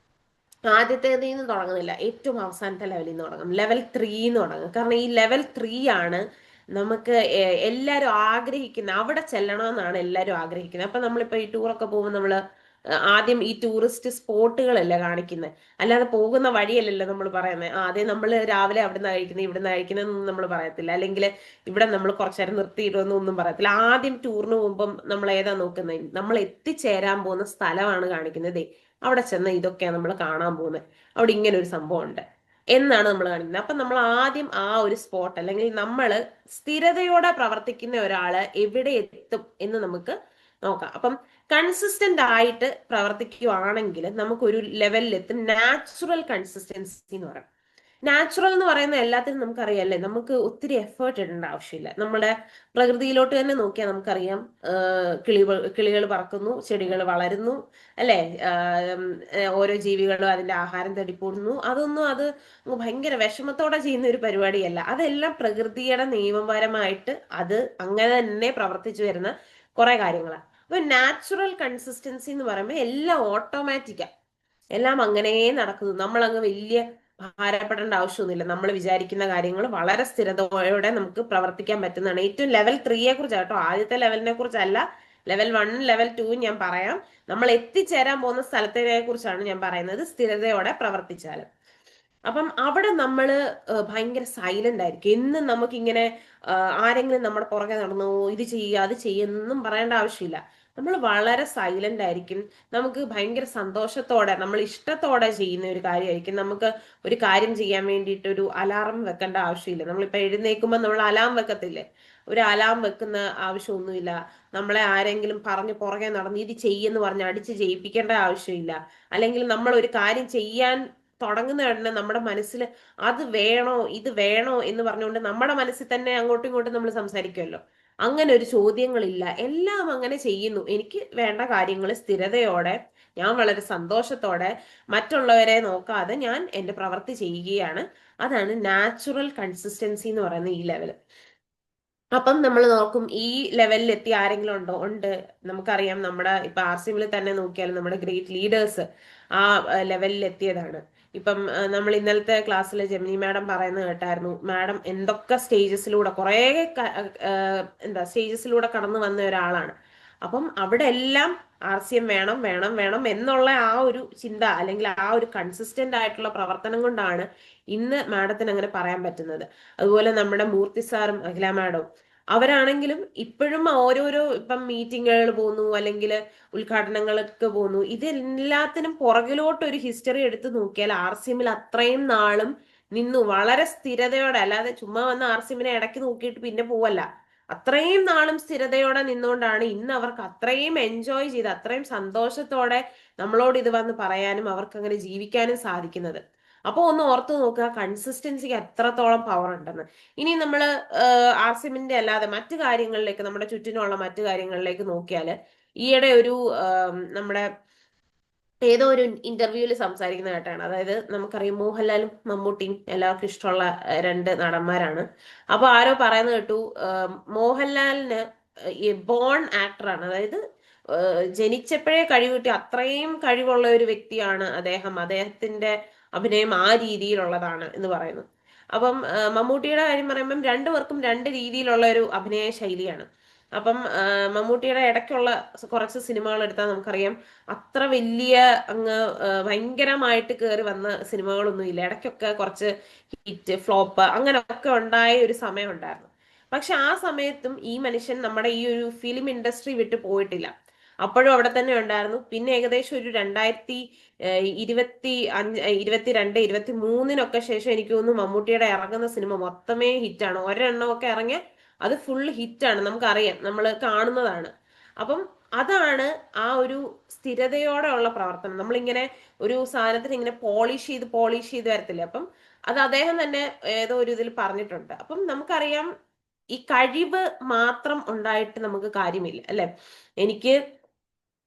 ആദ്യത്തേതിൽ നിന്ന് തുടങ്ങുന്നില്ല, ഏറ്റവും അവസാനത്തെ ലെവലിൽ നിന്ന് തുടങ്ങും, ലെവൽ 3 തുടങ്ങും. കാരണം ഈ ലെവൽ 3 ആണ് നമുക്ക് എല്ലാവരും ആഗ്രഹിക്കുന്ന, അവിടെ ചെല്ലണമെന്നാണ് എല്ലാവരും ആഗ്രഹിക്കുന്നത്. അപ്പൊ നമ്മളിപ്പോ ഈ ടൂറൊക്കെ പോകുമ്പോൾ നമ്മള് ആദ്യം ഈ ടൂറിസ്റ്റ് സ്പോട്ടുകളല്ലേ കാണിക്കുന്നത്, അല്ലാതെ പോകുന്ന വഴിയല്ലല്ലോ നമ്മൾ പറയുന്നത്. ആദ്യം നമ്മൾ രാവിലെ അവിടുന്ന് കഴിക്കുന്നത് ഇവിടുന്ന് കഴിക്കുന്നതെന്നൊന്നും നമ്മൾ പറയത്തില്ല, അല്ലെങ്കിൽ ഇവിടെ നമ്മൾ കുറച്ചു നേരം നിർത്തിയിടുമെന്നൊന്നും പറയത്തില്ല. ആദ്യം ടൂറിന് പോകുമ്പം നമ്മൾ ഏതാ നോക്കുന്നത്, നമ്മൾ എത്തിച്ചേരാൻ പോകുന്ന സ്ഥലമാണ് കാണിക്കുന്നത്. അവിടെ ചെന്ന് ഇതൊക്കെയാണ് നമ്മൾ കാണാൻ പോകുന്നത്, അവിടെ ഇങ്ങനെ ഒരു സംഭവം ഉണ്ട് എന്നാണ് നമ്മൾ കാണിക്കുന്നത്. അപ്പൊ നമ്മൾ ആദ്യം ആ ഒരു സ്പോട്ട്, അല്ലെങ്കിൽ നമ്മൾ സ്ഥിരതയോടെ പ്രവർത്തിക്കുന്ന ഒരാള് എവിടെ എത്തും എന്ന് നമുക്ക് നോക്കാം. അപ്പം കൺസിസ്റ്റന്റ് ആയിട്ട് പ്രവർത്തിക്കുകയാണെങ്കിൽ നമുക്കൊരു ലെവലിലെത്തും. നാച്ചുറൽ കൺസിസ്റ്റൻസി എന്ന് പറയും. നാച്ചുറൽ എന്ന് പറയുന്ന എല്ലാത്തിനും നമുക്കറിയാല്ലേ, നമുക്ക് ഒത്തിരി എഫേർട്ട് ഇടേണ്ട ആവശ്യമില്ല. നമ്മുടെ പ്രകൃതിയിലോട്ട് തന്നെ നോക്കിയാൽ നമുക്കറിയാം, കിളികൾ പറക്കുന്നു, ചെടികൾ വളരുന്നു, അല്ലെ? ഓരോ ജീവികളും അതിന്റെ ആഹാരം തേടിപ്പോടുന്നു. അത് ഭയങ്കര വിഷമത്തോടെ ചെയ്യുന്ന ഒരു പരിപാടിയല്ല. അതെല്ലാം പ്രകൃതിയുടെ നിയമപരമായിട്ട് അത് അങ്ങനെ തന്നെ പ്രവർത്തിച്ചു വരുന്ന കുറെ കാര്യങ്ങളാണ്. അപ്പൊ നാച്ചുറൽ കൺസിസ്റ്റൻസി എന്ന് പറയുമ്പോൾ എല്ലാം ഓട്ടോമാറ്റിക്കാ, എല്ലാം അങ്ങനെ നടക്കുന്നു. നമ്മളങ്ങ് വലിയ ഭാരപ്പെടേണ്ട ആവശ്യമൊന്നുമില്ല. നമ്മൾ വിചാരിക്കുന്ന കാര്യങ്ങൾ വളരെ സ്ഥിരതയോടെ നമുക്ക് പ്രവർത്തിക്കാൻ പറ്റുന്നതാണ്. ഏറ്റവും ലെവൽ 3യെ കുറിച്ച് കേട്ടോ, ആദ്യത്തെ ലെവലിനെ കുറിച്ചല്ല. ലെവൽ 1 ലെവൽ 2 ഞാൻ പറയാം. നമ്മൾ എത്തിച്ചേരാൻ പോകുന്ന സ്ഥലത്തിനെ കുറിച്ചാണ് ഞാൻ പറയുന്നത്, സ്ഥിരതയോടെ പ്രവർത്തിച്ചാൽ. അപ്പം അവിടെ നമ്മള് ഭയങ്കര സൈലന്റ് ആയിരിക്കും. എന്നും നമുക്കിങ്ങനെ ആരെങ്കിലും നമ്മുടെ പുറകെ നടന്നു ഇത് ചെയ്യുക അത് ചെയ്യുന്നൊന്നും പറയേണ്ട ആവശ്യമില്ല. നമ്മൾ വളരെ സൈലന്റ് ആയിരിക്കും. നമുക്ക് ഭയങ്കര സന്തോഷത്തോടെ, നമ്മൾ ഇഷ്ടത്തോടെ ചെയ്യുന്ന ഒരു കാര്യമായിരിക്കും. നമുക്ക് ഒരു കാര്യം ചെയ്യാൻ വേണ്ടിയിട്ട് ഒരു അലാറം വെക്കേണ്ട ആവശ്യമില്ല. നമ്മളിപ്പോ എഴുന്നേൽക്കുമ്പോൾ നമ്മൾ അലാം വെക്കത്തില്ലേ, ഒരു അലാം വെക്കുന്ന ആവശ്യമൊന്നുമില്ല. നമ്മളെ ആരെങ്കിലും പറഞ്ഞ് പുറകെ നടന്ന് ഇത് ചെയ്യെന്ന് പറഞ്ഞ് അടിച്ച് ചെയ്യിപ്പിക്കേണ്ട ആവശ്യമില്ല. അല്ലെങ്കിൽ നമ്മൾ ഒരു കാര്യം ചെയ്യാൻ തുടങ്ങുന്ന ഉടനെ നമ്മുടെ മനസ്സിൽ അത് വേണോ ഇത് വേണോ എന്ന് പറഞ്ഞുകൊണ്ട് നമ്മുടെ മനസ്സിൽ തന്നെ അങ്ങോട്ടും ഇങ്ങോട്ടും നമ്മൾ സംസാരിക്കുമല്ലോ. അങ്ങനെ ഒരു ചോദ്യങ്ങളില്ല, എല്ലാം അങ്ങനെ ചെയ്യുന്നു. എനിക്ക് വേണ്ട കാര്യങ്ങൾ സ്ഥിരതയോടെ, ഞാൻ വളരെ സന്തോഷത്തോടെ മറ്റുള്ളവരെ നോക്കാതെ ഞാൻ എന്റെ പ്രവൃത്തി ചെയ്യുകയാണ്. അതാണ് നാച്ചുറൽ കൺസിസ്റ്റൻസി എന്ന് പറയുന്ന ഈ ലെവല്. അപ്പം നമ്മൾ നോക്കും, ഈ ലെവലിൽ എത്തി ആരെങ്കിലും ഉണ്ടോ? ഉണ്ട്. നമുക്കറിയാം, നമ്മുടെ ഇപ്പൊ RCMൽ തന്നെ നോക്കിയാലും നമ്മുടെ ഗ്രേറ്റ് ലീഡേഴ്സ് ആ ലെവലിൽ എത്തിയതാണ്. ഇപ്പം നമ്മൾ ഇന്നലത്തെ ക്ലാസ്സിൽ ജെമിനി മാഡം പറയുന്നത് കേട്ടായിരുന്നു. മാഡം എന്തൊക്കെ സ്റ്റേജസിലൂടെ കുറെ എന്താ സ്റ്റേജസിലൂടെ കടന്നു വന്ന ഒരാളാണ്. അപ്പം അവിടെ എല്ലാം RCM വേണം വേണം വേണം എന്നുള്ള ആ ഒരു ചിന്ത, അല്ലെങ്കിൽ ആ ഒരു കൺസിസ്റ്റന്റ് ആയിട്ടുള്ള പ്രവർത്തനം കൊണ്ടാണ് ഇന്ന് മാഡത്തിന് അങ്ങനെ പറയാൻ പറ്റുന്നത്. അതുപോലെ നമ്മുടെ മൂർത്തി സാറും അഖില മാഡവും, അവരാണെങ്കിലും ഇപ്പോഴും ഓരോരോ ഇപ്പം മീറ്റിങ്ങുകൾ പോകുന്നു, അല്ലെങ്കിൽ ഉദ്ഘാടനങ്ങൾക്ക് പോകുന്നു. ഇതെല്ലാത്തിനും പുറകിലോട്ട് ഒരു ഹിസ്റ്ററി എടുത്ത് നോക്കിയാൽ RCMൽ അത്രയും നാളും നിന്നു വളരെ സ്ഥിരതയോടെ, അല്ലാതെ ചുമ്മാ വന്ന RCMനെ ഇടയ്ക്ക് നോക്കിയിട്ട് പിന്നെ പോവല്ല. അത്രയും നാളും സ്ഥിരതയോടെ നിന്നുകൊണ്ടാണ് ഇന്ന് അവർക്ക് അത്രയും എൻജോയ് ചെയ്ത്, അത്രയും സന്തോഷത്തോടെ നമ്മളോട് ഇത് വന്ന് പറയാനും അവർക്ക് അങ്ങനെ ജീവിക്കാനും സാധിക്കുന്നത്. അപ്പൊ ഒന്ന് ഓർത്തു നോക്കുക, കൺസിസ്റ്റൻസിക്ക് എത്രത്തോളം പവർ ഉണ്ടെന്ന്. ഇനി നമ്മൾ RCMന്റെ അല്ലാതെ മറ്റു കാര്യങ്ങളിലേക്ക്, നമ്മുടെ ചുറ്റിനുള്ള മറ്റു കാര്യങ്ങളിലേക്ക് നോക്കിയാല്, ഈയിടെ ഒരു നമ്മുടെ ഏതോ ഒരു ഇന്റർവ്യൂവിൽ സംസാരിക്കുന്ന കേട്ടാണ്. അതായത് നമുക്കറിയാം, മോഹൻലാലും മമ്മൂട്ടിയും എല്ലാവർക്കും ഇഷ്ടമുള്ള രണ്ട് നടന്മാരാണ്. അപ്പൊ ആരോ പറയുന്നത് കേട്ടു, മോഹൻലാലിന് ബോൺ ആക്ടറാണ്, അതായത് ജനിച്ചപ്പോഴേ കഴിവ് കിട്ടി അത്രയും കഴിവുള്ള ഒരു വ്യക്തിയാണ് അദ്ദേഹം, അദ്ദേഹത്തിന്റെ അഭിനയം ആ രീതിയിലുള്ളതാണ് എന്ന് പറയുന്നു. അപ്പം മമ്മൂട്ടിയുടെ കാര്യം പറയുമ്പം രണ്ടുപേർക്കും രണ്ട് രീതിയിലുള്ള ഒരു അഭിനയ ശൈലിയാണ്. അപ്പം മമ്മൂട്ടിയുടെ ഇടയ്ക്കുള്ള കുറച്ച് സിനിമകൾ എടുത്താൽ നമുക്കറിയാം, അത്ര വലിയ അങ്ങ് ഭയങ്കരമായിട്ട് കയറി വന്ന സിനിമകളൊന്നും ഇല്ല. ഇടയ്ക്കൊക്കെ കുറച്ച് ഹിറ്റ് ഫ്ലോപ്പ് അങ്ങനെയൊക്കെ ഉണ്ടായ ഒരു സമയം ഉണ്ടായിരുന്നു. പക്ഷെ ആ സമയത്തും ഈ മനുഷ്യൻ നമ്മുടെ ഈ ഒരു ഫിലിം ഇൻഡസ്ട്രി വിട്ട് പോയിട്ടില്ല, അപ്പോഴും അവിടെ തന്നെ ഉണ്ടായിരുന്നു. പിന്നെ ഏകദേശം ഒരു 2022-23 ശേഷം എനിക്ക് തോന്നുന്നു മമ്മൂട്ടിയുടെ ഇറങ്ങുന്ന സിനിമ മൊത്തമേ ഹിറ്റാണ്. ഒരെണ്ണമൊക്കെ ഇറങ്ങിയ അത് ഫുൾ ഹിറ്റാണ്, നമുക്കറിയാം, നമ്മൾ കാണുന്നതാണ്. അപ്പം അതാണ് ആ ഒരു സ്ഥിരതയോടെ ഉള്ള പ്രവർത്തനം. നമ്മളിങ്ങനെ ഒരു സാധനത്തിന് ഇങ്ങനെ പോളിഷ് ചെയ്ത് വരത്തില്ലേ, അപ്പം അത് അദ്ദേഹം തന്നെ ഏതോ ഒരു ഇതിൽ പറഞ്ഞിട്ടുണ്ട്. അപ്പം നമുക്കറിയാം, ഈ കഴിവ് മാത്രം ഉണ്ടായിട്ട് നമുക്ക് കാര്യമില്ല, അല്ലെ? എനിക്ക്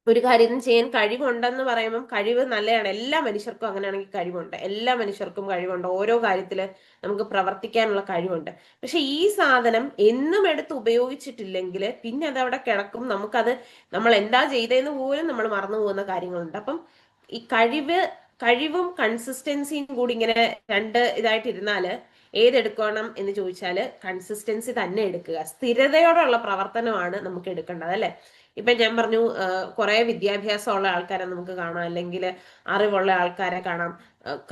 ഒരു കാര്യം ചെയ്യാൻ കഴിവുണ്ടെന്ന് പറയുമ്പം കഴിവ് നല്ലതാണ്. എല്ലാ മനുഷ്യർക്കും അങ്ങനെയാണെങ്കിൽ കഴിവുണ്ട്, എല്ലാ മനുഷ്യർക്കും കഴിവുണ്ട്, ഓരോ കാര്യത്തില് നമുക്ക് പ്രവർത്തിക്കാനുള്ള കഴിവുണ്ട്. പക്ഷെ ഈ സാധനം എന്നും എടുത്ത് ഉപയോഗിച്ചിട്ടില്ലെങ്കിൽ പിന്നെ അത് അവിടെ കിടക്കും. നമുക്കത് നമ്മൾ എന്താ ചെയ്തതെന്ന് പോലും നമ്മൾ മറന്നു പോകുന്ന കാര്യങ്ങളുണ്ട്. അപ്പം ഈ കഴിവ് കഴിവും കൺസിസ്റ്റൻസിയും കൂടി ഇങ്ങനെ രണ്ട് ഇതായിട്ട് ഇരുന്നാല് ഏതെടുക്കണം എന്ന് ചോദിച്ചാല് കൺസിസ്റ്റൻസി തന്നെ എടുക്കുക. സ്ഥിരതയോടുള്ള പ്രവർത്തനമാണ് നമുക്ക് എടുക്കേണ്ടത്, അല്ലെ? ഇപ്പൊ ഞാൻ പറഞ്ഞു കുറെ വിദ്യാഭ്യാസമുള്ള ആൾക്കാരെ നമുക്ക് കാണാം, അല്ലെങ്കിൽ അറിവുള്ള ആൾക്കാരെ കാണാം,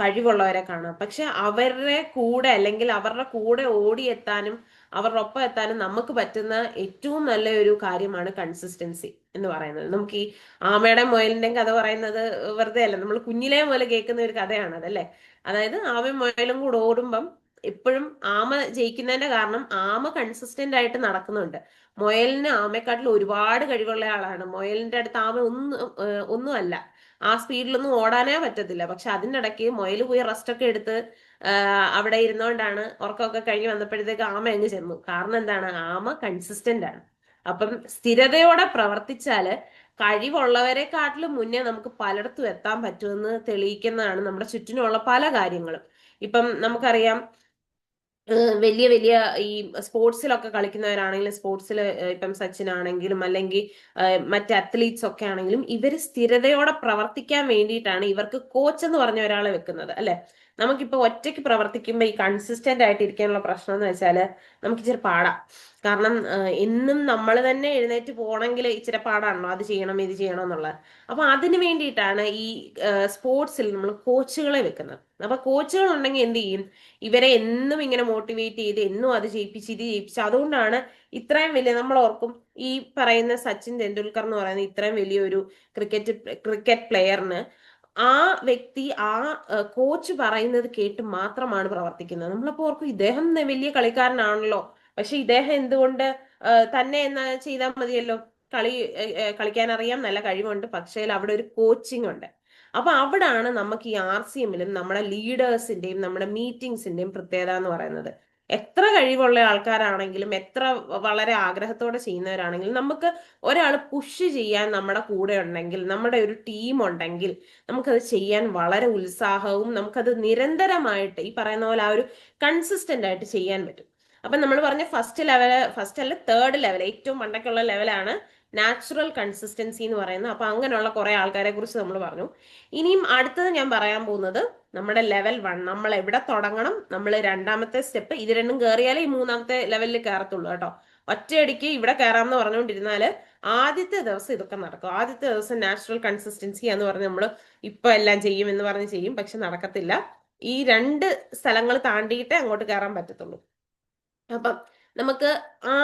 കഴിവുള്ളവരെ കാണാം. പക്ഷെ അവരുടെ കൂടെ അല്ലെങ്കിൽ അവരുടെ കൂടെ ഓടിയെത്താനും അവരുടെ ഒപ്പം എത്താനും നമുക്ക് പറ്റുന്ന ഏറ്റവും നല്ല ഒരു കാര്യമാണ് കൺസിസ്റ്റൻസി എന്ന് പറയുന്നത്. നമുക്ക് ഈ ആമയുടെ മുയലിന്റെയും കഥ പറയുന്നത് വെറുതെ അല്ല, നമ്മൾ കുഞ്ഞിലേ മുതൽ കേൾക്കുന്ന ഒരു കഥയാണ് അതല്ലേ. അതായത് ആമയും മുയലും കൂടെ ഓടുമ്പം എപ്പോഴും ആമ ജയിക്കുന്നതിന്റെ കാരണം ആമ കൺസിസ്റ്റന്റ് ആയിട്ട് നടക്കുന്നുണ്ട്. മുയലിന് ആമയെക്കാട്ടിൽ ഒരുപാട് കഴിവുള്ള ആളാണ്. മുയലിന്റെ അടുത്ത് ആമ ഒന്നുമല്ല, ആ സ്പീഡിലൊന്നും ഓടാനേ പറ്റത്തില്ല. പക്ഷെ അതിൻ്റെ ഇടയ്ക്ക് മുയൽ പോയി റെസ്റ്റ് ഒക്കെ എടുത്ത് അവിടെ ഇരുന്നോണ്ടാണ് ഉറക്കമൊക്കെ കഴിഞ്ഞ് വന്നപ്പോഴത്തേക്ക് ആമ അങ്ങ് ചെന്നു. കാരണം എന്താണ്? ആമ കൺസിസ്റ്റന്റ് ആണ്. അപ്പം സ്ഥിരതയോടെ പ്രവർത്തിച്ചാല് കഴിവുള്ളവരെക്കാട്ടിലും മുന്നേ നമുക്ക് പലയിടത്തും എത്താൻ പറ്റുമെന്ന് തെളിയിക്കുന്നതാണ് നമ്മുടെ ചുറ്റിനുമുള്ള പല കാര്യങ്ങളും. ഇപ്പം നമുക്കറിയാം, വലിയ വലിയ ഈ സ്പോർട്സിലൊക്കെ കളിക്കുന്നവരാണെങ്കിലും, സ്പോർട്സിൽ ഇപ്പം സച്ചിൻ ആണെങ്കിലും അല്ലെങ്കിൽ മറ്റ് അത്ലീറ്റ്സ് ഒക്കെ ആണെങ്കിലും, ഇവര് സ്ഥിരതയോടെ പ്രവർത്തിക്കാൻ വേണ്ടിയിട്ടാണ് ഇവർക്ക് കോച്ച് എന്ന് പറഞ്ഞ ഒരാളെ വെക്കുന്നത്, അല്ലെ? നമുക്കിപ്പോ ഒറ്റയ്ക്ക് പ്രവർത്തിക്കുമ്പോൾ ഈ കൺസിസ്റ്റന്റ് ആയിട്ട് ഇരിക്കാനുള്ള പ്രശ്നം എന്ന് വെച്ചാല് നമുക്ക് ഇച്ചിരി പാടാം. കാരണം എന്നും നമ്മൾ തന്നെ എഴുന്നേറ്റ് പോകണമെങ്കിൽ ഇച്ചിരി പാടാണല്ലോ, അത് ചെയ്യണം ഇത് ചെയ്യണം എന്നുള്ളത്. അപ്പൊ അതിന് വേണ്ടിയിട്ടാണ് ഈ സ്പോർട്സിൽ നമ്മൾ കോച്ചുകളെ വെക്കുന്നത്. അപ്പൊ കോച്ചുകൾ ഉണ്ടെങ്കിൽ എന്ത് ചെയ്യും? ഇവരെ എന്നും ഇങ്ങനെ മോട്ടിവേറ്റ് ചെയ്ത് എന്നും അത് ചെയ്യിപ്പിച്ച് ഇത് ചെയ്യിപ്പിച്ച്, അതുകൊണ്ടാണ് ഇത്രയും വലിയ, നമ്മൾ ഓർക്കും ഈ പറയുന്ന സച്ചിൻ തെണ്ടുൽക്കർ എന്ന് പറയുന്ന ഇത്രയും വലിയൊരു ക്രിക്കറ്റ് പ്ലെയറിന് ആ വ്യക്തി ആ കോച്ച് പറയുന്നത് കേട്ട് മാത്രമാണ് പ്രവർത്തിക്കുന്നത്. നമ്മളപ്പോ ഓർക്കും ഇദ്ദേഹം വലിയ കളിക്കാരനാണല്ലോ, പക്ഷെ ഇദ്ദേഹം എന്തുകൊണ്ട് തന്നെ എന്നാ ചെയ്താൽ മതിയല്ലോ, കളി കളിക്കാൻ അറിയാം, നല്ല കഴിവുണ്ട്, പക്ഷേ അവിടെ ഒരു കോച്ചിങ് ഉണ്ട്. അപ്പൊ അവിടാണ് നമുക്ക് ഈ RCMലും നമ്മുടെ ലീഡേഴ്സിന്റെയും നമ്മുടെ മീറ്റിംഗ്സിന്റെയും പ്രത്യേകത എന്ന് പറയുന്നത്. എത്ര കഴിവുള്ള ആൾക്കാരാണെങ്കിലും, എത്ര വളരെ ആഗ്രഹത്തോടെ ചെയ്യുന്നവരാണെങ്കിലും, നമുക്ക് ഒരാൾ പുഷ് ചെയ്യാൻ നമ്മുടെ കൂടെ ഉണ്ടെങ്കിൽ, നമ്മുടെ ഒരു ടീം ഉണ്ടെങ്കിൽ, നമുക്കത് ചെയ്യാൻ വളരെ ഉത്സാഹവും നമുക്കത് നിരന്തരമായിട്ട് ഈ പറയുന്ന പോലെ ആ ഒരു കൺസിസ്റ്റന്റ് ആയിട്ട് ചെയ്യാൻ പറ്റും. അപ്പൊ നമ്മൾ പറഞ്ഞ ഫസ്റ്റ് അല്ല തേർഡ് ലെവൽ, ഏറ്റവും പണ്ടൊക്കെയുള്ള ലെവലാണ് നാച്ചുറൽ കൺസിസ്റ്റൻസി എന്ന് പറയുന്നത്. അപ്പൊ അങ്ങനെയുള്ള കുറെ ആൾക്കാരെ കുറിച്ച് നമ്മൾ പറഞ്ഞു. ഇനിയും അടുത്തത് ഞാൻ പറയാൻ പോകുന്നത് നമ്മുടെ ലെവൽ 1. നമ്മൾ എവിടെ തുടങ്ങണം, നമ്മൾ രണ്ടാമത്തെ സ്റ്റെപ്പ്, ഇത് രണ്ടും കയറിയാലേ ഈ മൂന്നാമത്തെ ലെവലിൽ കയറത്തുള്ളൂ കേട്ടോ. ഒറ്റയടിക്ക് ഇവിടെ കയറാമെന്ന് പറഞ്ഞുകൊണ്ടിരുന്നാല് ആദ്യത്തെ ദിവസം ഇതൊക്കെ നടക്കും. ആദ്യത്തെ ദിവസം നാച്ചുറൽ കൺസിസ്റ്റൻസി എന്ന് പറഞ്ഞ് നമ്മൾ ഇപ്പൊ എല്ലാം ചെയ്യും എന്ന് പറഞ്ഞ് ചെയ്യും, പക്ഷെ നടക്കത്തില്ല. ഈ രണ്ട് സ്ഥലങ്ങൾ താണ്ടിയിട്ടേ അങ്ങോട്ട് കയറാൻ പറ്റത്തുള്ളൂ. അപ്പം നമുക്ക്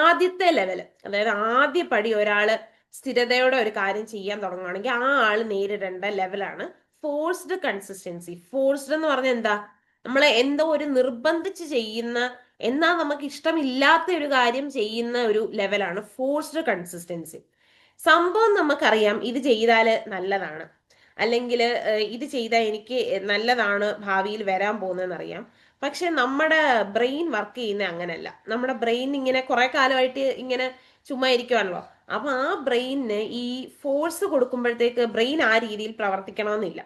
ആദ്യത്തെ ലെവല്, അതായത് ആദ്യ പടി, ഒരാള് സ്ഥിരതയോടെ ഒരു കാര്യം ചെയ്യാൻ തുടങ്ങുകയാണെങ്കിൽ ആ ആള് നേരിടേണ്ട ലെവലാണ് ഫോഴ്സ്ഡ് കൺസിസ്റ്റൻസി. ഫോഴ്സ്ഡ് എന്ന് പറഞ്ഞാൽ എന്താ? നമ്മളെ എന്തോ ഒരു നിർബന്ധിച്ച് ചെയ്യുന്ന, എന്നാൽ നമുക്ക് ഇഷ്ടമില്ലാത്ത ഒരു കാര്യം ചെയ്യുന്ന ഒരു ലെവലാണ് ഫോഴ്സ്ഡ് കൺസിസ്റ്റൻസി. സംഭവം നമുക്കറിയാം ഇത് ചെയ്താല് നല്ലതാണ്, അല്ലെങ്കിൽ ഇത് ചെയ്താൽ എനിക്ക് നല്ലതാണ് ഭാവിയിൽ വരാൻ പോകുന്നതെന്നറിയാം. പക്ഷെ നമ്മുടെ ബ്രെയിൻ വർക്ക് ചെയ്യുന്ന അങ്ങനെയല്ല. നമ്മുടെ ബ്രെയിൻ ഇങ്ങനെ കുറെ കാലമായിട്ട് ഇങ്ങനെ ചുമ്മാ ഇരിക്കുവാണല്ലോ. അപ്പൊ ആ ബ്രെയിനിന് ഈ ഫോഴ്സ് കൊടുക്കുമ്പോഴത്തേക്ക് ബ്രെയിൻ ആ രീതിയിൽ പ്രവർത്തിക്കണമെന്നില്ല.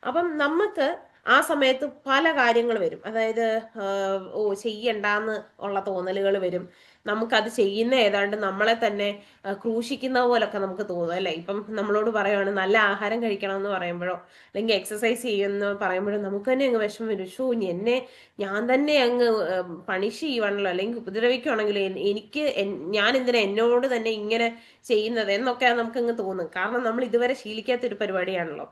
അപ്പം നമുക്ക് ആ സമയത്ത് പല കാര്യങ്ങൾ വരും. അതായത് ഓ ചെയ്യണ്ടാന്ന് ഉള്ള തോന്നലുകൾ വരും. നമുക്കത് ചെയ്യുന്ന ഏതാണ്ട് നമ്മളെ തന്നെ ക്രൂശിക്കുന്ന പോലൊക്കെ നമുക്ക് തോന്നും, അല്ലെ? ഇപ്പം നമ്മളോട് പറയുവാണ് നല്ല ആഹാരം കഴിക്കണം എന്ന് പറയുമ്പോഴോ അല്ലെങ്കിൽ എക്സസൈസ് ചെയ്യുമെന്ന് പറയുമ്പോഴോ നമുക്ക് തന്നെ അങ്ങ് വിഷമം വരും. ഷോ എന്നെ ഞാൻ തന്നെ അങ്ങ് പണിഷ് ചെയ്യുവാണല്ലോ, അല്ലെങ്കിൽ ഉപദ്രവിക്കുവാണെങ്കിലും എനിക്ക് ഞാൻ എന്തിനാ എന്നോട് തന്നെ ഇങ്ങനെ ചെയ്യുന്നത് എന്നൊക്കെ നമുക്ക് അങ്ങ് തോന്നും. കാരണം നമ്മൾ ഇതുവരെ ശീലിക്കാത്ത ഒരു പരിപാടിയാണല്ലോ.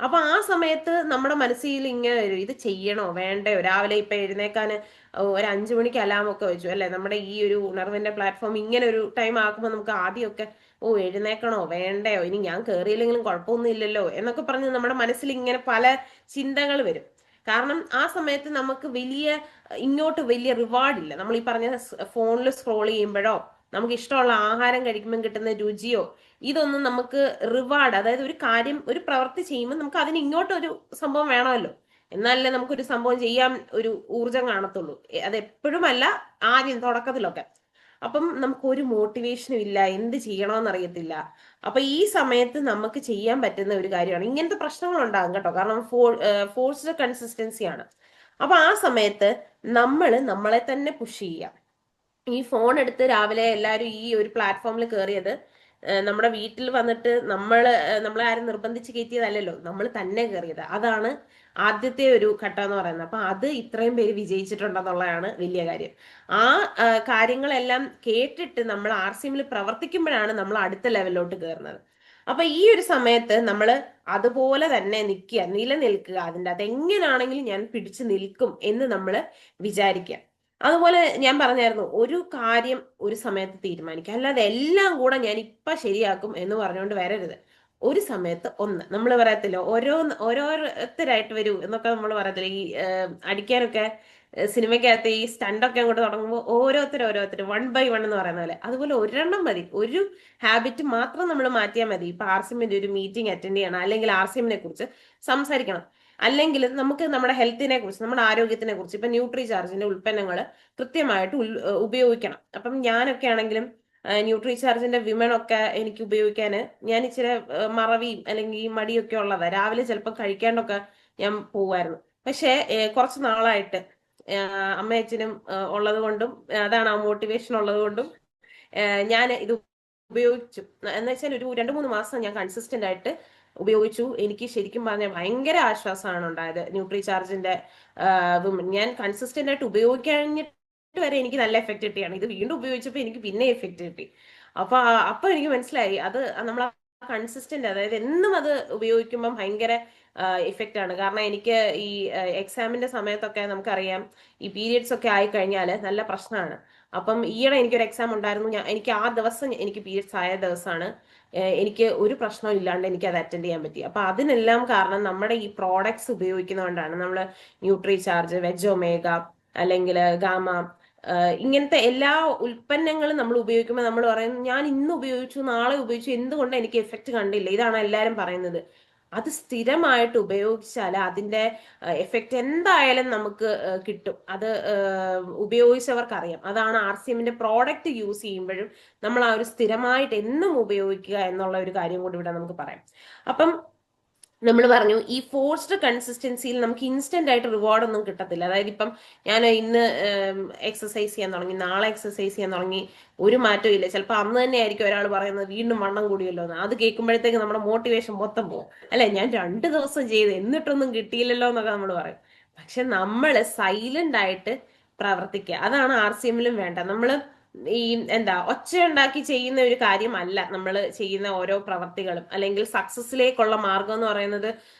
അപ്പൊ ആ സമയത്ത് നമ്മുടെ മനസ്സിൽ ഇങ്ങനെ വരും, ഇത് ചെയ്യണോ വേണ്ടയോ? രാവിലെ ഇപ്പൊ എഴുന്നേക്കാന് ഒരു 5 മണിക്ക് അലാം ഒക്കെ വെച്ചു, അല്ലെ? നമ്മുടെ ഈ ഒരു ഉണർവിന്റെ പ്ലാറ്റ്ഫോം ഇങ്ങനെ ഒരു ടൈം ആക്കുമ്പോൾ നമുക്ക് ആദ്യമൊക്കെ എഴുന്നേക്കണോ വേണ്ടയോ, ഇനി ഞാൻ കയറിയില്ലെങ്കിലും കുഴപ്പമൊന്നും ഇല്ലല്ലോ എന്നൊക്കെ പറഞ്ഞ് നമ്മുടെ മനസ്സിൽ ഇങ്ങനെ പല ചിന്തകൾ വരും. കാരണം ആ സമയത്ത് നമുക്ക് ഇങ്ങോട്ട് വലിയ റിവാർഡ് ഇല്ല. നമ്മൾ ഈ പറഞ്ഞ ഫോണിൽ സ്ക്രോൾ ചെയ്യുമ്പോഴോ നമുക്ക് ഇഷ്ടമുള്ള ആഹാരം കഴിക്കുമ്പോൾ കിട്ടുന്ന രുചിയോ ഇതൊന്നും നമുക്ക് റിവാർഡ്, അതായത് ഒരു കാര്യം ഒരു പ്രവൃത്തി ചെയ്യുമ്പോൾ നമുക്ക് അതിന് ഇങ്ങോട്ടൊരു സംഭവം വേണമല്ലോ, എന്നാലല്ലേ നമുക്കൊരു സംഭവം ചെയ്യാൻ ഒരു ഊർജം കാണത്തുള്ളൂ. അത് എപ്പോഴും അല്ല, ആദ്യം തുടക്കത്തിലൊക്കെ. അപ്പം നമുക്ക് ഒരു മോട്ടിവേഷനും ഇല്ല, എന്ത് ചെയ്യണമെന്ന് അറിയത്തില്ല. അപ്പൊ ഈ സമയത്ത് നമുക്ക് ചെയ്യാൻ പറ്റുന്ന ഒരു കാര്യമാണ്, ഇങ്ങനത്തെ പ്രശ്നങ്ങൾ ഉണ്ടാകും കേട്ടോ, കാരണം ഫോഴ്സ്ഡ് കൺസിസ്റ്റൻസി ആണ്. അപ്പൊ ആ സമയത്ത് നമ്മളെ തന്നെ പുഷ് ചെയ്യാം. ഈ ഫോൺ എടുത്ത് രാവിലെ എല്ലാവരും ഈ ഒരു പ്ലാറ്റ്ഫോമിൽ കയറിയത് നമ്മുടെ വീട്ടിൽ വന്നിട്ട് നമ്മളെ ആരും നിർബന്ധിച്ച് കയറ്റിയതല്ലല്ലോ, നമ്മൾ തന്നെ കയറിയത്. അതാണ് ആദ്യത്തെ ഒരു ഘട്ടം എന്ന് പറയുന്നത്. അപ്പൊ അത് ഇത്രയും പേര് വിജയിച്ചിട്ടുണ്ടെന്നുള്ളതാണ് വലിയ കാര്യം. ആ കാര്യങ്ങളെല്ലാം കേട്ടിട്ട് നമ്മൾ RCMൽ പ്രവർത്തിക്കുമ്പോഴാണ് നമ്മൾ അടുത്ത ലെവലിലോട്ട് കയറുന്നത്. അപ്പൊ ഈ ഒരു സമയത്ത് നമ്മൾ അതുപോലെ തന്നെ നിലനിൽക്കുക, അതിൻ്റെ അത് എങ്ങനെയാണെങ്കിലും ഞാൻ പിടിച്ചു നിൽക്കും എന്ന് നമ്മൾ വിചാരിക്കുക. അതുപോലെ ഞാൻ പറഞ്ഞായിരുന്നു, ഒരു കാര്യം ഒരു സമയത്ത് തീരുമാനിക്കുക, അല്ലാതെ എല്ലാം കൂടെ ഞാൻ ഇപ്പൊ ശരിയാക്കും എന്ന് പറഞ്ഞുകൊണ്ട് വരരുത്. ഒരു സമയത്ത് ഒന്ന്, നമ്മൾ പറയത്തില്ല ഓരോരുത്തരായിട്ട് വരൂ എന്നൊക്കെ നമ്മൾ പറയത്തില്ല, ഈ അടിക്കാനൊക്കെ സിനിമയ്ക്കകത്ത് ഈ സ്റ്റണ്ടൊക്കെ അങ്ങോട്ട് തുടങ്ങുമ്പോൾ ഓരോരുത്തർ 1 by 1 എന്ന് പറയുന്ന പോലെ, അതുപോലെ ഒരെണ്ണം മതി. ഒരു ഹാബിറ്റ് മാത്രം നമ്മൾ മാറ്റിയാൽ മതി. ഇപ്പൊ RCMന്റെ ഒരു മീറ്റിംഗ് അറ്റൻഡ് ചെയ്യണം, അല്ലെങ്കിൽ RCMനെ കുറിച്ച് സംസാരിക്കണം, അല്ലെങ്കിൽ നമുക്ക് നമ്മുടെ ഹെൽത്തിനെ കുറിച്ച്, നമ്മുടെ ആരോഗ്യത്തിനെ കുറിച്ച്, ഇപ്പൊ ന്യൂട്രി ചാർജിന്റെ ഉൽപ്പന്നങ്ങൾ കൃത്യമായിട്ട് ഉപയോഗിക്കണം. അപ്പം ഞാനൊക്കെ ആണെങ്കിലും ന്യൂട്രി ചാർജിന്റെ വിമൺ ഒക്കെ എനിക്ക് ഉപയോഗിക്കാൻ ഞാൻ ഇച്ചിരി മറവിയും അല്ലെങ്കിൽ മടിയൊക്കെ ഉള്ളതാ. രാവിലെ ചിലപ്പോൾ കഴിക്കാണ്ടൊക്കെ ഞാൻ പോവായിരുന്നു. പക്ഷേ കുറച്ച് നാളായിട്ട് അമ്മയച്ഛനും ഉള്ളത് കൊണ്ടും, അതാണ് ആ മോട്ടിവേഷൻ ഉള്ളത് കൊണ്ടും ഞാൻ ഇത് ഉപയോഗിച്ചു. എന്ന് വെച്ചാൽ ഒരു 2-3 മാസം ഞാൻ കൺസിസ്റ്റന്റ് ആയിട്ട് ഉപയോഗിച്ചു. എനിക്ക് ശരിക്കും പറഞ്ഞാൽ ഭയങ്കര ആശ്വാസമാണ് ഉണ്ടായത് ന്യൂട്രി ചാർജിന്റെ വിമൻ. ഞാൻ കൺസിസ്റ്റന്റ് ആയിട്ട് ഉപയോഗിക്കഴിഞ്ഞിട്ട് വരെ എനിക്ക് നല്ല എഫക്ട് കിട്ടിയാണ്. ഇത് വീണ്ടും ഉപയോഗിച്ചപ്പോൾ എനിക്ക് പിന്നെ എഫക്ട് കിട്ടി. അപ്പൊ അപ്പൊ എനിക്ക് മനസ്സിലായി അത് നമ്മൾ കൺസിസ്റ്റന്റ്, അതായത് എന്നും അത് ഉപയോഗിക്കുമ്പോൾ ഭയങ്കര ഇഫക്റ്റ് ആണ്. കാരണം എനിക്ക് ഈ എക്സാമിന്റെ സമയത്തൊക്കെ നമുക്കറിയാം, ഈ പീരിയഡ്സ് ഒക്കെ ആയി കഴിഞ്ഞാൽ നല്ല പ്രശ്നമാണ്. അപ്പം ഈയിടെ എനിക്കൊരു എക്സാം ഉണ്ടായിരുന്നു. എനിക്ക് ആ ദിവസം എനിക്ക് പീരിയഡ്സ് ആയ ദിവസമാണ്. എനിക്ക് ഒരു പ്രശ്നവും ഇല്ലാണ്ട് എനിക്ക് അത് അറ്റൻഡ് ചെയ്യാൻ പറ്റി. അപ്പൊ അതിനെല്ലാം കാരണം നമ്മുടെ ഈ പ്രോഡക്ട്സ് ഉപയോഗിക്കുന്നതുകൊണ്ടാണ്. നമ്മൾ ന്യൂട്രി ചാർജ്, വെജ് ഒമേഗ, അല്ലെങ്കിൽ ഗാമ, ഇങ്ങനത്തെ എല്ലാ ഉൽപ്പന്നങ്ങളും നമ്മൾ ഉപയോഗിക്കുമ്പോൾ നമ്മൾ പറയും, ഞാൻ ഇന്ന് ഉപയോഗിച്ചു, നാളെ ഉപയോഗിച്ചു, എന്തുകൊണ്ട് എനിക്ക് എഫക്റ്റ് കണ്ടില്ല, ഇതാണ് എല്ലാവരും പറയുന്നത്. അത് സ്ഥിരമായിട്ട് ഉപയോഗിച്ചാൽ അതിന്റെ എഫക്റ്റ് എന്തായാലും നമുക്ക് കിട്ടും. അത് ഉപയോഗിച്ചവർക്ക് അറിയാം. അതാണ് RCMന്റെ പ്രോഡക്റ്റ് യൂസ് ചെയ്യുമ്പോഴും നമ്മൾ ആ ഒരു സ്ഥിരമായിട്ട് എന്നും ഉപയോഗിക്കുക എന്നുള്ള ഒരു കാര്യം കൂടി ഇവിടെ നമുക്ക് പറയാം. അപ്പം നമ്മൾ പറഞ്ഞു, ഈ ഫോഴ്സ്ഡ് കൺസിസ്റ്റൻസിയിൽ നമുക്ക് ഇൻസ്റ്റന്റ് ആയിട്ട് റിവാർഡ് ഒന്നും കിട്ടത്തില്ല. അതായത് ഇപ്പം ഞാൻ ഇന്ന് എക്സസൈസ് ചെയ്യാൻ തുടങ്ങി, നാളെ എക്സസൈസ് ചെയ്യാൻ തുടങ്ങി, ഒരു മാറ്റവും ഇല്ല. ചിലപ്പോൾ അന്ന് തന്നെ ആയിരിക്കും ഒരാൾ പറയുന്നത് വീണ്ടും വണ്ണം കൂടിയല്ലോ എന്ന്. അത് കേൾക്കുമ്പോഴത്തേക്ക് നമ്മുടെ മോട്ടിവേഷൻ മൊത്തം പോകും. അല്ലെ, ഞാൻ 2 ദിവസം ചെയ്ത് എന്നിട്ടൊന്നും കിട്ടിയില്ലല്ലോ എന്നൊക്കെ നമ്മൾ പറയും. പക്ഷെ നമ്മൾ സൈലന്റ് ആയിട്ട് പ്രവർത്തിക്കുക, അതാണ് RCMലും വേണ്ട. നമ്മൾ ഈ ഒച്ചയുണ്ടാക്കി ചെയ്യുന്ന ഒരു കാര്യമല്ല നമ്മൾ ചെയ്യുന്ന ഓരോ പ്രവർത്തികളും. അല്ലെങ്കിൽ സക്സസിലേക്കുള്ള മാർഗം എന്ന് പറയുന്നത്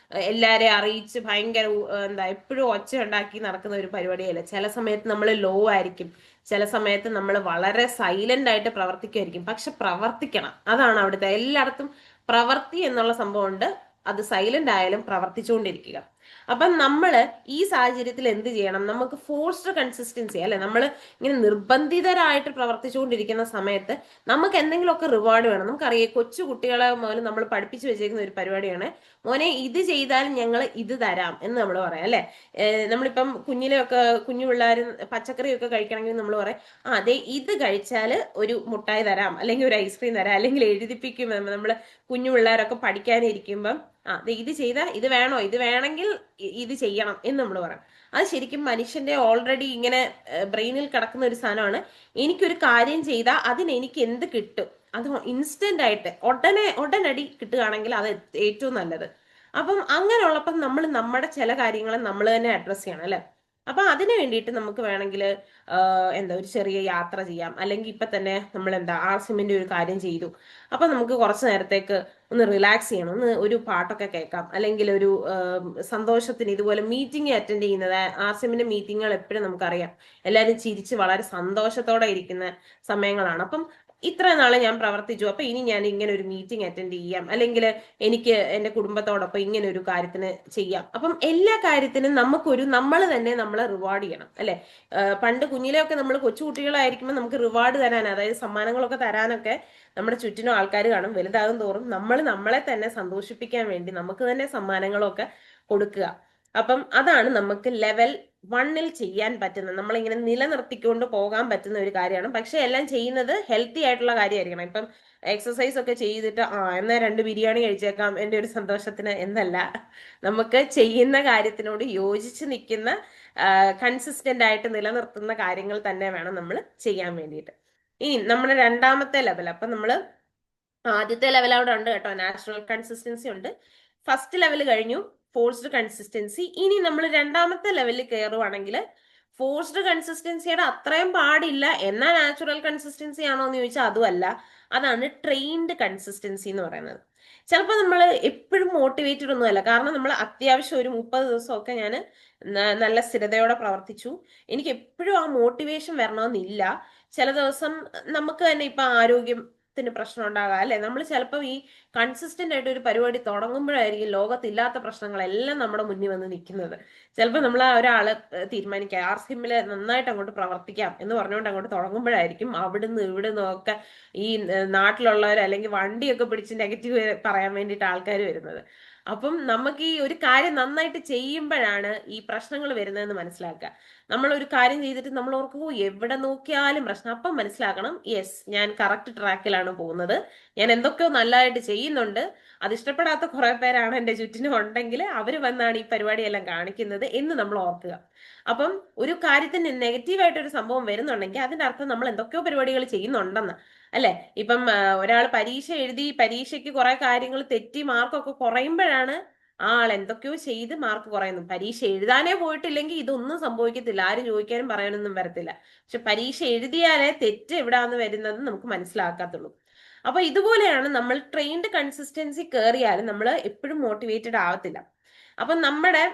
എല്ലാരെയും അറിയിച്ച് ഭയങ്കര എപ്പോഴും ഒച്ച ഉണ്ടാക്കി നടക്കുന്ന ഒരു പരിപാടിയല്ല. ചില സമയത്ത് നമ്മൾ ലോ ആയിരിക്കും, ചില സമയത്ത് നമ്മൾ വളരെ സൈലന്റ് ആയിട്ട് പ്രവർത്തിക്കുമായിരിക്കും. പക്ഷെ പ്രവർത്തിക്കണം, അതാണ് അവിടുത്തെ. എല്ലായിടത്തും പ്രവർത്തി എന്നുള്ള സംഭവം ഉണ്ട്. അത് സൈലന്റ് ആയാലും പ്രവർത്തിച്ചുകൊണ്ടിരിക്കുക. അപ്പം നമ്മൾ ഈ സാഹചര്യത്തിൽ എന്ത് ചെയ്യണം? നമുക്ക് ഫോഴ്സ്ഡ് കൺസിസ്റ്റൻസി, അല്ലെ, നമ്മൾ ഇങ്ങനെ നിർബന്ധിതരായിട്ട് പ്രവർത്തിച്ചുകൊണ്ടിരിക്കുന്ന സമയത്ത് നമുക്ക് എന്തെങ്കിലുമൊക്കെ റിവാർഡ് വേണം. നമുക്കറിയാം, കൊച്ചു കുട്ടികളെ മുതൽ നമ്മൾ പഠിപ്പിച്ചു വെച്ചേക്കുന്ന ഒരു പരിപാടിയാണ്, മോനെ ഇത് ചെയ്താൽ ഞങ്ങൾ ഇത് തരാം എന്ന് നമ്മൾ പറയാം. അല്ലെ, നമ്മളിപ്പം കുഞ്ഞു പിള്ളേർ പച്ചക്കറിയൊക്കെ കഴിക്കണമെങ്കിൽ നമ്മൾ പറയാം, അതെ ഇത് കഴിച്ചാൽ ഒരു മുട്ടായി തരാം, അല്ലെങ്കിൽ ഒരു ഐസ്ക്രീം തരാം, അല്ലെങ്കിൽ എഴുതിപ്പിക്കും. നമ്മൾ കുഞ്ഞു പിള്ളേരൊക്കെ പഠിക്കാനിരിക്കുമ്പം ഇത് ചെയ്താ ഇത് വേണോ, ഇത് വേണമെങ്കിൽ ഇത് ചെയ്യണം എന്ന് നമ്മൾ പറയാം. അത് ശരിക്കും മനുഷ്യന്റെ ഓൾറെഡി ഇങ്ങനെ ബ്രെയിനിൽ കിടക്കുന്ന ഒരു സാധനമാണ്. എനിക്കൊരു കാര്യം ചെയ്താൽ അതിന് എനിക്ക് എന്ത് കിട്ടും, അത് ഇൻസ്റ്റന്റ് ആയിട്ട് ഉടനടി കിട്ടുകയാണെങ്കിൽ അത് ഏറ്റവും നല്ലത്. അപ്പം അങ്ങനെയുള്ളപ്പം നമ്മൾ നമ്മുടെ ചില കാര്യങ്ങളെ നമ്മൾ തന്നെ അഡ്രസ് ചെയ്യണം, അല്ലെ. അപ്പൊ അതിന് വേണ്ടിയിട്ട് നമുക്ക് വേണമെങ്കിൽ ഒരു ചെറിയ യാത്ര ചെയ്യാം. അല്ലെങ്കിൽ ഇപ്പൊ തന്നെ നമ്മൾ RCMന്റെ ഒരു കാര്യം ചെയ്തു, അപ്പൊ നമുക്ക് കുറച്ചു നേരത്തേക്ക് ഒന്ന് റിലാക്സ് ചെയ്യണം, ഒരു പാട്ടൊക്കെ കേൾക്കാം. അല്ലെങ്കിൽ ഒരു സന്തോഷത്തിന് ഇതുപോലെ മീറ്റിംഗ് അറ്റൻഡ് ചെയ്യുന്നത്, RCMന്റെ മീറ്റിങ്ങുകൾ എപ്പോഴും നമുക്കറിയാം എല്ലാവരും ചിരിച്ച് വളരെ സന്തോഷത്തോടെ ഇരിക്കുന്ന സമയങ്ങളാണ്. അപ്പം ഇത്ര നാളെ ഞാൻ പ്രവർത്തിച്ചു, അപ്പൊ ഇനി ഞാൻ ഇങ്ങനെ ഒരു മീറ്റിംഗ് അറ്റൻഡ് ചെയ്യാം, അല്ലെങ്കിൽ എനിക്ക് എന്റെ കുടുംബത്തോടൊപ്പം ഇങ്ങനെ ഒരു കാര്യത്തിന് ചെയ്യാം. അപ്പം എല്ലാ കാര്യത്തിനും നമ്മൾ തന്നെ നമ്മളെ റിവാർഡ് ചെയ്യണം, അല്ലെ. പണ്ട് കുഞ്ഞിലെയൊക്കെ നമ്മൾ കൊച്ചുകുട്ടികളായിരിക്കുമ്പോൾ നമുക്ക് റിവാർഡ് തരാൻ, അതായത് സമ്മാനങ്ങളൊക്കെ തരാനൊക്കെ നമ്മുടെ ചുറ്റിനും ആൾക്കാർ കാണും. വലുതാകും തോറും നമ്മൾ നമ്മളെ തന്നെ സന്തോഷിപ്പിക്കാൻ വേണ്ടി നമുക്ക് തന്നെ സമ്മാനങ്ങളൊക്കെ കൊടുക്കുക. അപ്പം അതാണ് നമുക്ക് ലെവൽ 1ൽ ചെയ്യാൻ പറ്റുന്നത്. നമ്മളിങ്ങനെ നിലനിർത്തിക്കൊണ്ട് പോകാൻ പറ്റുന്ന ഒരു കാര്യമാണ്. പക്ഷെ എല്ലാം ചെയ്യുന്നത് ഹെൽത്തി ആയിട്ടുള്ള കാര്യമായിരിക്കണം. ഇപ്പം എക്സസൈസ് ഒക്കെ ചെയ്തിട്ട് എന്നാ 2 ബിരിയാണി കഴിച്ചേക്കാം എന്റെ ഒരു സന്തോഷത്തിന് എന്നല്ല. നമുക്ക് ചെയ്യുന്ന കാര്യത്തിനോട് യോജിച്ച് നിൽക്കുന്ന കൺസിസ്റ്റന്റ് ആയിട്ട് നിലനിർത്തുന്ന കാര്യങ്ങൾ തന്നെ വേണം നമ്മൾ ചെയ്യാൻ വേണ്ടിയിട്ട്. ഇനി നമ്മുടെ രണ്ടാമത്തെ ലെവൽ, അപ്പൊ നമ്മള് ആദ്യത്തെ ലെവൽ അവിടെ ഉണ്ട് കേട്ടോ, നാച്ചുറൽ കൺസിസ്റ്റൻസി ഉണ്ട്. ഫസ്റ്റ് ലെവൽ കഴിഞ്ഞു, ഫോഴ്സ്ഡ് കൺസിസ്റ്റൻസി. ഇനി നമ്മൾ രണ്ടാമത്തെ ലെവലിൽ കയറുവാണെങ്കിൽ ഫോഴ്സ്ഡ് കൺസിസ്റ്റൻസിയുടെ അത്രയും പാടില്ല, എന്നാൽ നാച്ചുറൽ കൺസിസ്റ്റൻസി ആണോ എന്ന് ചോദിച്ചാൽ അതുമല്ല. അതാണ് ട്രെയിൻഡ് കൺസിസ്റ്റൻസി എന്ന് പറയുന്നത്. ചിലപ്പോൾ നമ്മൾ എപ്പോഴും മോട്ടിവേറ്റഡ് ഒന്നുമല്ല, കാരണം നമ്മൾ അത്യാവശ്യം ഒരു 30 ദിവസമൊക്കെ ഞാൻ നല്ല സ്ഥിരതയോടെ പ്രവർത്തിച്ചു. എനിക്ക് എപ്പോഴും ആ മോട്ടിവേഷൻ വരണമെന്നില്ല. ചില ദിവസം നമുക്ക് തന്നെ ഇപ്പൊ ആരോഗ്യത്തിന് പ്രശ്നം ഉണ്ടാകാം അല്ലെ. നമ്മൾ ചിലപ്പോൾ ഈ കൺസിസ്റ്റന്റ് ആയിട്ട് ഒരു പരിപാടി തുടങ്ങുമ്പോഴായിരിക്കും ലോകത്തില്ലാത്ത പ്രശ്നങ്ങളെല്ലാം നമ്മുടെ മുന്നിൽ വന്ന് നിൽക്കുന്നത്. ചിലപ്പോൾ നമ്മൾ ഒരാള് തീരുമാനിക്കുക ആർസിമ്മില് നന്നായിട്ട് അങ്ങോട്ട് പ്രവർത്തിക്കാം എന്ന് പറഞ്ഞുകൊണ്ട് അങ്ങോട്ട് തുടങ്ങുമ്പോഴായിരിക്കും അവിടുന്ന് ഇവിടുന്ന് ഒക്കെ ഈ നാട്ടിലുള്ളവർ അല്ലെങ്കിൽ വണ്ടിയൊക്കെ പിടിച്ച് നെഗറ്റീവ് പറയാൻ വേണ്ടിയിട്ട് ആൾക്കാർ വരുന്നത്. അപ്പം നമുക്ക് ഈ ഒരു കാര്യം നന്നായിട്ട് ചെയ്യുമ്പോഴാണ് ഈ പ്രശ്നങ്ങൾ വരുന്നതെന്ന് മനസ്സിലാക്കുക. നമ്മൾ ഒരു കാര്യം ചെയ്തിട്ട് നമ്മൾ ഓർക്കും എവിടെ നോക്കിയാലും പ്രശ്നം, അപ്പം മനസ്സിലാക്കണം യെസ് ഞാൻ കറക്റ്റ് ട്രാക്കിലാണ് പോകുന്നത്, ഞാൻ എന്തൊക്കെയോ നല്ലതായിട്ട് ചെയ്യുന്നുണ്ട്. അത് ഇഷ്ടപ്പെടാത്ത കുറെ പേരാണ് എൻ്റെ ചുറ്റിനും ഉണ്ടെങ്കിൽ അവർ വന്നാണ് ഈ പരിപാടിയെല്ലാം കാണിക്കുന്നത് എന്ന് നമ്മൾ ഓർക്കുക. അപ്പം ഒരു കാര്യത്തിന് നെഗറ്റീവായിട്ട് ഒരു സംഭവം വരുന്നുണ്ടെങ്കിൽ അതിന്റെ അർത്ഥം നമ്മൾ എന്തൊക്കെയോ പരിപാടികൾ ചെയ്യുന്നുണ്ടെന്ന് അല്ലെ. ഇപ്പം ഒരാൾ പരീക്ഷ എഴുതി പരീക്ഷയ്ക്ക് കുറെ കാര്യങ്ങൾ തെറ്റി മാർക്കൊക്കെ കുറയുമ്പോഴാണ് ആ ആൾ എന്തൊക്കെയോ ചെയ്ത് മാർക്ക് കുറയുന്നു. പരീക്ഷ എഴുതാനേ പോയിട്ടില്ലെങ്കിൽ ഇതൊന്നും സംഭവിക്കത്തില്ല, ആരും ചോദിക്കാനും പറയാനൊന്നും വരത്തില്ല. പക്ഷെ പരീക്ഷ എഴുതിയാലേ തെറ്റ് എവിടാന്ന് വരുന്നത് നമുക്ക് മനസ്സിലാക്കാത്തുള്ളൂ. അപ്പൊ ഇതുപോലെയാണ് നമ്മൾ ട്രെയിൻഡ് കൺസിസ്റ്റൻസി കയറിയാലും നമ്മൾ എപ്പോഴും മോട്ടിവേറ്റഡ് ആവത്തില്ല. അപ്പൊ നമ്മുടെ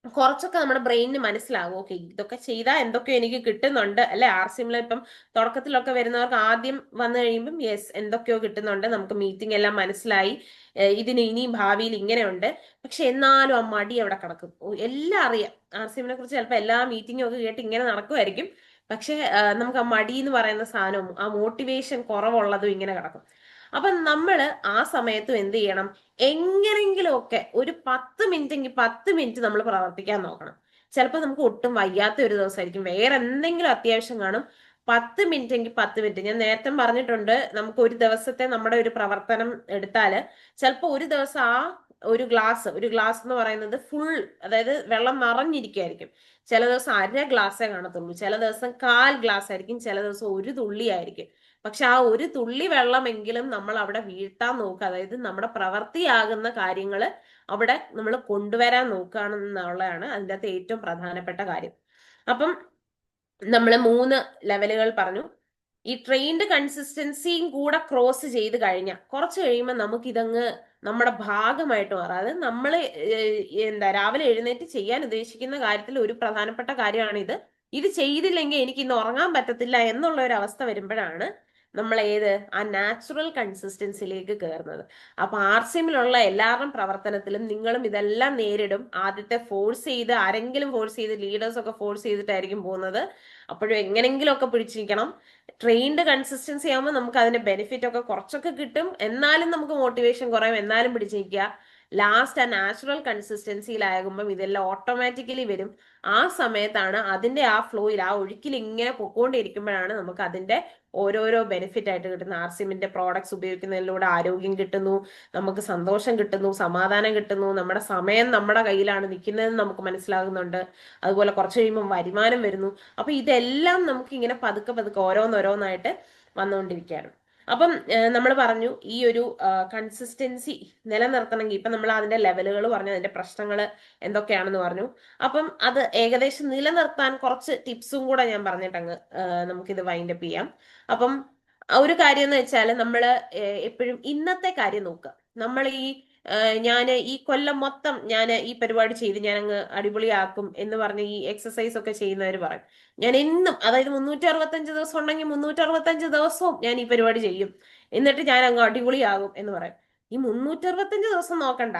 കുറച്ചൊക്കെ നമ്മുടെ ബ്രെയിനിന് മനസ്സിലാകും ഓക്കെ ഇതൊക്കെ ചെയ്താൽ എന്തൊക്കെ എനിക്ക് കിട്ടുന്നുണ്ട് അല്ലെ. ആർസിമിൽ ഇപ്പം തുടക്കത്തിലൊക്കെ വരുന്നവർക്ക് ആദ്യം വന്നു കഴിയുമ്പം യെസ് എന്തൊക്കെയോ കിട്ടുന്നുണ്ട്, നമുക്ക് മീറ്റിംഗ് എല്ലാം മനസ്സിലായി, ഇതിന് ഇനിയും ഭാവിയിൽ ഇങ്ങനെയുണ്ട്. പക്ഷെ എന്നാലും ആ മടി അവിടെ കിടക്കും. എല്ലാം അറിയാം ആർസിമിനെ കുറിച്ച്, ചിലപ്പോൾ എല്ലാ മീറ്റിംഗും ഒക്കെ കേട്ട് ഇങ്ങനെ നടക്കുമായിരിക്കും. പക്ഷെ നമുക്ക് ആ മടി എന്ന് പറയുന്ന സാധനവും ആ മോട്ടിവേഷൻ കുറവുള്ളതും ഇങ്ങനെ കിടക്കും. അപ്പൊ നമ്മള് ആ സമയത്തും എന്ത് ചെയ്യണം, എങ്ങനെങ്കിലും ഒക്കെ ഒരു 10 മിനിറ്റ് എങ്കിൽ 10 മിനിറ്റ് നമ്മൾ പ്രവർത്തിക്കാൻ നോക്കണം. ചിലപ്പോൾ നമുക്ക് ഒട്ടും വയ്യാത്ത ഒരു ദിവസമായിരിക്കും, വേറെ എന്തെങ്കിലും അത്യാവശ്യം കാണും. 10 മിനിറ്റ് എങ്കിൽ 10 മിനിറ്റ്. ഞാൻ നേരത്തെ പറഞ്ഞിട്ടുണ്ട് നമുക്ക് ഒരു ദിവസത്തെ നമ്മുടെ ഒരു പ്രവർത്തനം എടുത്താല് ചിലപ്പോൾ ഒരു ദിവസം ആ ഒരു ഗ്ലാസ് എന്ന് പറയുന്നത് ഫുൾ, അതായത് വെള്ളം നിറഞ്ഞിരിക്കുകയായിരിക്കും. ചില ദിവസം അര ഗ്ലാസ്സേ കാണത്തുള്ളൂ, ചില ദിവസം 1/4 ഗ്ലാസ് ആയിരിക്കും, ചില ദിവസം ഒരു തുള്ളി ആയിരിക്കും. പക്ഷെ ആ ഒരു തുള്ളി വെള്ളമെങ്കിലും നമ്മൾ അവിടെ വീഴ്ത്താൻ നോക്കുക, അതായത് നമ്മുടെ പ്രവൃത്തിയാകുന്ന കാര്യങ്ങൾ അവിടെ നമ്മൾ കൊണ്ടുവരാൻ നോക്കുകയാണെന്നുള്ളതാണ് അതിൻ്റെ അകത്ത് ഏറ്റവും പ്രധാനപ്പെട്ട കാര്യം. അപ്പം നമ്മൾ 3 ലെവലുകൾ പറഞ്ഞു. ഈ ട്രെയിൻഡ് കൺസിസ്റ്റൻസിയും കൂടെ ക്രോസ് ചെയ്ത് കഴിഞ്ഞാൽ കുറച്ച് കഴിയുമ്പോൾ നമുക്ക് ഇതങ്ങ് നമ്മുടെ ഭാഗമായിട്ട് മാറാം. അത് നമ്മൾ രാവിലെ എഴുന്നേറ്റ് ചെയ്യാൻ ഉദ്ദേശിക്കുന്ന കാര്യത്തിൽ ഒരു പ്രധാനപ്പെട്ട കാര്യമാണ് ഇത്. ഇത് ചെയ്തില്ലെങ്കിൽ എനിക്ക് ഇന്ന് ഉറങ്ങാൻ പറ്റത്തില്ല എന്നുള്ള ഒരു അവസ്ഥ വരുമ്പോഴാണ് നമ്മൾ ആ നാച്ചുറൽ കൺസിസ്റ്റൻസിയിലേക്ക് കയറുന്നത്. അപ്പൊ ആർസിഎമ്മിലുള്ള എല്ലാവരുടെയും പ്രവർത്തനത്തിലും നിങ്ങളും ഇതെല്ലാം നേരിടും. ആദ്യത്തെ ഫോഴ്സ് ചെയ്ത് ആരെങ്കിലും ഫോഴ്സ് ചെയ്ത് ലീഡേഴ്സ് ഒക്കെ ഫോഴ്സ് ചെയ്തിട്ടായിരിക്കും പോകുന്നത്. അപ്പോഴും എങ്ങനെങ്കിലും ഒക്കെ പിടിച്ചിരിക്കണം. ട്രെയിൻഡ് കൺസിസ്റ്റൻസി ആകുമ്പോൾ നമുക്ക് അതിന്റെ ബെനിഫിറ്റ് ഒക്കെ കുറച്ചൊക്കെ കിട്ടും, എന്നാലും നമുക്ക് മോട്ടിവേഷൻ കുറയും, എന്നാലും പിടിച്ചിരിക്കുക. ലാസ്റ്റ് ആ നാച്ചുറൽ കൺസിസ്റ്റൻസിയിലാകുമ്പം ഇതെല്ലാം ഓട്ടോമാറ്റിക്കലി വരും. ആ സമയത്താണ് അതിന്റെ ആ ഫ്ലോയിൽ ആ ഒഴുക്കിൽ ഇങ്ങനെ പൊക്കോണ്ടിരിക്കുമ്പോഴാണ് നമുക്ക് അതിന്റെ ഓരോരോ ബെനിഫിറ്റ് ആയിട്ട് കിട്ടുന്ന. ആർസിഎമ്മിന്റെ പ്രോഡക്ട്സ് ഉപയോഗിക്കുന്നതിലൂടെ ആരോഗ്യം കിട്ടുന്നു, നമുക്ക് സന്തോഷം കിട്ടുന്നു, സമാധാനം കിട്ടുന്നു, നമ്മുടെ സമയം നമ്മുടെ കയ്യിലാണ് നിൽക്കുന്നതെന്ന് നമുക്ക് മനസ്സിലാകുന്നുണ്ട്. അതുപോലെ കുറച്ച് കഴിയുമ്പോൾ വരുമാനം വരുന്നു. അപ്പൊ ഇതെല്ലാം നമുക്ക് ഇങ്ങനെ പതുക്കെ പതുക്കെ ഓരോന്നോരോന്നായിട്ട് വന്നുകൊണ്ടിരിക്കുകയാണ്. അപ്പം നമ്മൾ പറഞ്ഞു ഈ ഒരു കൺസിസ്റ്റൻസി നിലനിർത്തണമെങ്കിൽ ഇപ്പൊ നമ്മൾ അതിന്റെ ലെവലുകൾ പറഞ്ഞു, അതിന്റെ പ്രശ്നങ്ങൾ എന്തൊക്കെയാണെന്ന് പറഞ്ഞു. അപ്പം അത് ഏകദേശം നിലനിർത്താൻ കുറച്ച് ടിപ്സും കൂടെ ഞാൻ പറഞ്ഞിട്ടങ്ങ് നമുക്കിത് വൈൻഡപ്പ് ചെയ്യാം. അപ്പം ഒരു കാര്യം എന്ന് വെച്ചാൽ നമ്മൾ എപ്പോഴും ഇന്നത്തെ കാര്യം നോക്കുക. നമ്മൾ ഞാൻ ഈ കൊല്ലം മൊത്തം ഞാൻ ഈ പരിപാടി ചെയ്ത് ഞാൻ അങ്ങ് അടിപൊളിയാക്കും എന്ന് പറഞ്ഞ് ഈ എക്സസൈസ് ഒക്കെ ചെയ്യുന്നവർ പറയും ഞാൻ എന്നും, അതായത് 365 ദിവസം ഉണ്ടെങ്കിൽ 365 ദിവസവും ഞാൻ ഈ പരിപാടി ചെയ്യും എന്നിട്ട് ഞാൻ അങ്ങ് അടിപൊളിയാകും എന്ന് പറയും. ഈ 365 ദിവസം നോക്കണ്ട,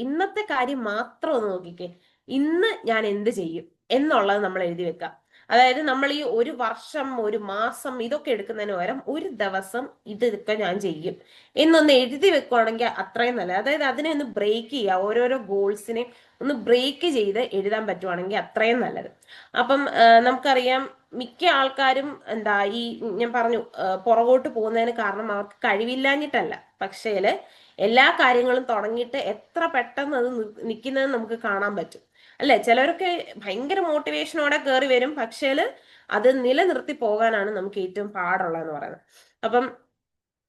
ഇന്നത്തെ കാര്യം മാത്രം ഒന്ന് നോക്കിക്കേ. ഇന്ന് ഞാൻ എന്ത് ചെയ്യും എന്നുള്ളത് നമ്മൾ എഴുതി വെക്കാം. അതായത് നമ്മൾ ഈ ഒരു വർഷം ഒരു മാസം ഇതൊക്കെ എടുക്കുന്നതിന് പകരം ഒരു ദിവസം ഇതൊക്കെ ഞാൻ ചെയ്യും എന്നൊന്ന് എഴുതി വെക്കുവാണെങ്കിൽ അത്രയും നല്ലത്. അതായത് അതിനെ ഒന്ന് ബ്രേക്ക് ചെയ്യുക, ഓരോരോ ഗോൾസിനെ ഒന്ന് ബ്രേക്ക് ചെയ്ത് എഴുതാൻ പറ്റുവാണെങ്കിൽ അത്രയും നല്ലത്. അപ്പം നമുക്കറിയാം മിക്ക ആൾക്കാരും ഈ ഞാൻ പറഞ്ഞു പുറകോട്ട് പോകുന്നതിന് കാരണം അവർക്ക് കഴിവില്ലാഞ്ഞിട്ടല്ല, പക്ഷേല് എല്ലാ കാര്യങ്ങളും തുടങ്ങിയിട്ട് എത്ര പെട്ടെന്ന് അത് നിൽക്കുന്നത് നമുക്ക് കാണാൻ പറ്റും അല്ലെ. ചിലരൊക്കെ ഭയങ്കര മോട്ടിവേഷനോടെ കയറി വരും, പക്ഷേല് അത് നിലനിർത്തി പോകാനാണ് നമുക്ക് ഏറ്റവും പാടുള്ളതെന്ന് പറയുന്നത്. അപ്പം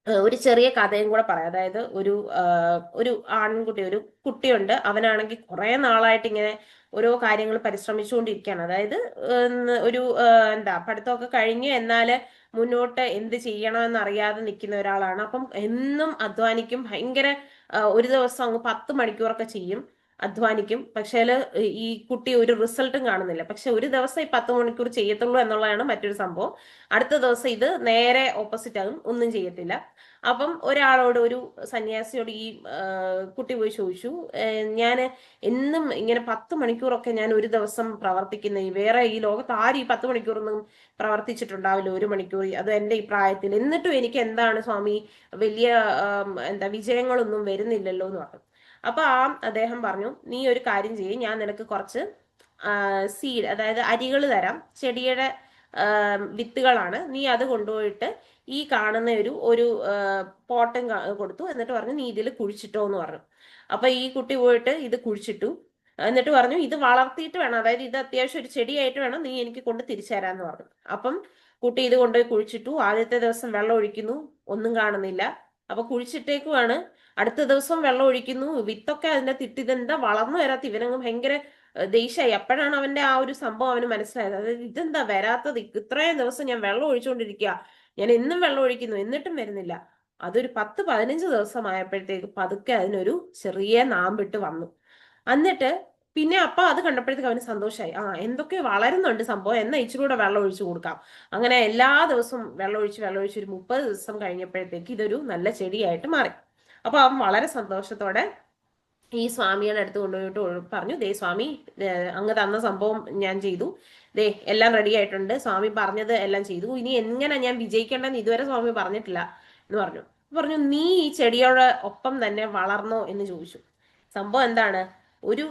ഒരു ചെറിയ കഥയും കൂടെ പറയാം. അതായത് ഒരു ആൺകുട്ടി, ഒരു കുട്ടിയുണ്ട്. അവനാണെങ്കിൽ കുറെ നാളായിട്ട് ഇങ്ങനെ ഓരോ കാര്യങ്ങൾ പരിശ്രമിച്ചുകൊണ്ടിരിക്കുകയാണ്. അതായത് ഒരു എന്താ പഠിത്തമൊക്കെ കഴിഞ്ഞ് എന്നാല് മുന്നോട്ട് എന്ത് ചെയ്യണമെന്ന് അറിയാതെ നിൽക്കുന്ന ഒരാളാണ്. അപ്പം എന്നും അധ്വാനിക്കും, ഭയങ്കര ഒരു ദിവസം അങ്ങ് 10 മണിക്കൂറൊക്കെ ചെയ്യും, അധ്വാനിക്കും. പക്ഷേ ഈ കുട്ടി ഒരു റിസൾട്ടും കാണുന്നില്ല. പക്ഷെ ഒരു ദിവസം ഈ 10 മണിക്കൂർ ചെയ്യത്തുള്ളൂ എന്നുള്ളതാണ് മറ്റൊരു സംഭവം. അടുത്ത ദിവസം ഇത് നേരെ ഓപ്പോസിറ്റ് ആകും, ഒന്നും ചെയ്യത്തില്ല. അപ്പം ഒരാളോട്, ഒരു സന്യാസിയോട് ഈ കുട്ടി പോയി ചോദിച്ചു, ഞാൻ എന്നും ഇങ്ങനെ 10 മണിക്കൂറൊക്കെ ഞാൻ ഒരു ദിവസം പ്രവർത്തിക്കുന്ന, വേറെ ഈ ലോകത്ത് ആരും ഈ 10 മണിക്കൂറൊന്നും പ്രവർത്തിച്ചിട്ടുണ്ടാവില്ല, 1 മണിക്കൂർ, അത് എന്റെ ഈ പ്രായത്തിൽ, എന്നിട്ടും എനിക്ക് എന്താണ് സ്വാമി വലിയ എന്താ വിജയങ്ങളൊന്നും വരുന്നില്ലല്ലോ എന്ന് പറഞ്ഞു. അപ്പൊ അദ്ദേഹം പറഞ്ഞു, നീ ഒരു കാര്യം ചെയ്യും, ഞാൻ നിനക്ക് കുറച്ച് സീഡ്, അതായത് അരികൾ തരാം, ചെടിയുടെ വിത്തുകളാണ്, നീ അത് കൊണ്ടുപോയിട്ട് ഈ കാണുന്ന ഒരു പോട്ടും കൊടുത്തു, എന്നിട്ട് പറഞ്ഞു നീ ഇതിൽ കുഴിച്ചിട്ടോ എന്ന് പറഞ്ഞു. അപ്പൊ ഈ കുട്ടി പോയിട്ട് ഇത് കുഴിച്ചിട്ടു. എന്നിട്ട് പറഞ്ഞു ഇത് വളർത്തിയിട്ട് വേണം, അതായത് ഇത് അത്യാവശ്യം ഒരു ചെടിയായിട്ട് വേണം നീ എനിക്ക് കൊണ്ട് തിരിച്ചു തരാന്ന് പറഞ്ഞു. അപ്പം കുട്ടി ഇത് കൊണ്ടുപോയി കുഴിച്ചിട്ടു. ആദ്യത്തെ ദിവസം വെള്ളം ഒഴിക്കുന്നു, ഒന്നും കാണുന്നില്ല. അപ്പൊ കുഴിച്ചിട്ടേക്കുവാണ്. അടുത്ത ദിവസം വെള്ളം ഒഴിക്കുന്നു, വിത്തൊക്കെ അതിന്റെ ഇതെന്താ വളർന്നു വരാത്ത, ഇവനങ്ങ് ഭയങ്കര ദേഷ്യായി. അപ്പോഴാണ് അവന്റെ ആ ഒരു സംഭവം അവന് മനസ്സിലായത്. അതായത് ഇതെന്താ വരാത്തത്, ഇത്രയും ദിവസം ഞാൻ വെള്ളം ഒഴിച്ചുകൊണ്ടിരിക്കുക, ഞാൻ എന്നും വെള്ളം ഒഴിക്കുന്നു, എന്നിട്ടും വരുന്നില്ല. അതൊരു 10-15 ദിവസമായപ്പോഴത്തേക്ക് പതുക്കെ അതിനൊരു ചെറിയ നാമ്പിട്ട് വന്നു. എന്നിട്ട് പിന്നെ അപ്പൊ അത് കണ്ടപ്പോഴത്തേക്ക് അവന് സന്തോഷമായി. എന്തൊക്കെ വളരുന്നുണ്ട് സംഭവം, എന്നാ ഇച്ചിരി കൂടെ വെള്ളം ഒഴിച്ചു കൊടുക്കാം. അങ്ങനെ എല്ലാ ദിവസവും വെള്ളം ഒഴിച്ച് ഒരു 30 ദിവസം കഴിഞ്ഞപ്പോഴത്തേക്ക് ഇതൊരു നല്ല ചെടിയായിട്ട് മാറി. അപ്പൊ അവൻ വളരെ സന്തോഷത്തോടെ ഈ സ്വാമിയുടെ അടുത്ത് കൊണ്ടുപോയിട്ട് പറഞ്ഞു, ദേ സ്വാമി, അങ്ങ് തന്ന സംഭവം ഞാൻ ചെയ്തു, ദേ എല്ലാം റെഡി ആയിട്ടുണ്ട്, സ്വാമി പറഞ്ഞത് എല്ലാം ചെയ്തു, ഇനി എങ്ങനെ ഞാൻ വിജയിക്കേണ്ടെന്ന് ഇതുവരെ സ്വാമി പറഞ്ഞിട്ടില്ല എന്ന് പറഞ്ഞു. പറഞ്ഞു, നീ ഈ ചെടിയോട് ഒപ്പം തന്നെ വളർന്നോ എന്ന് ചോദിച്ചു. സംഭവം എന്താണ്, ഒരു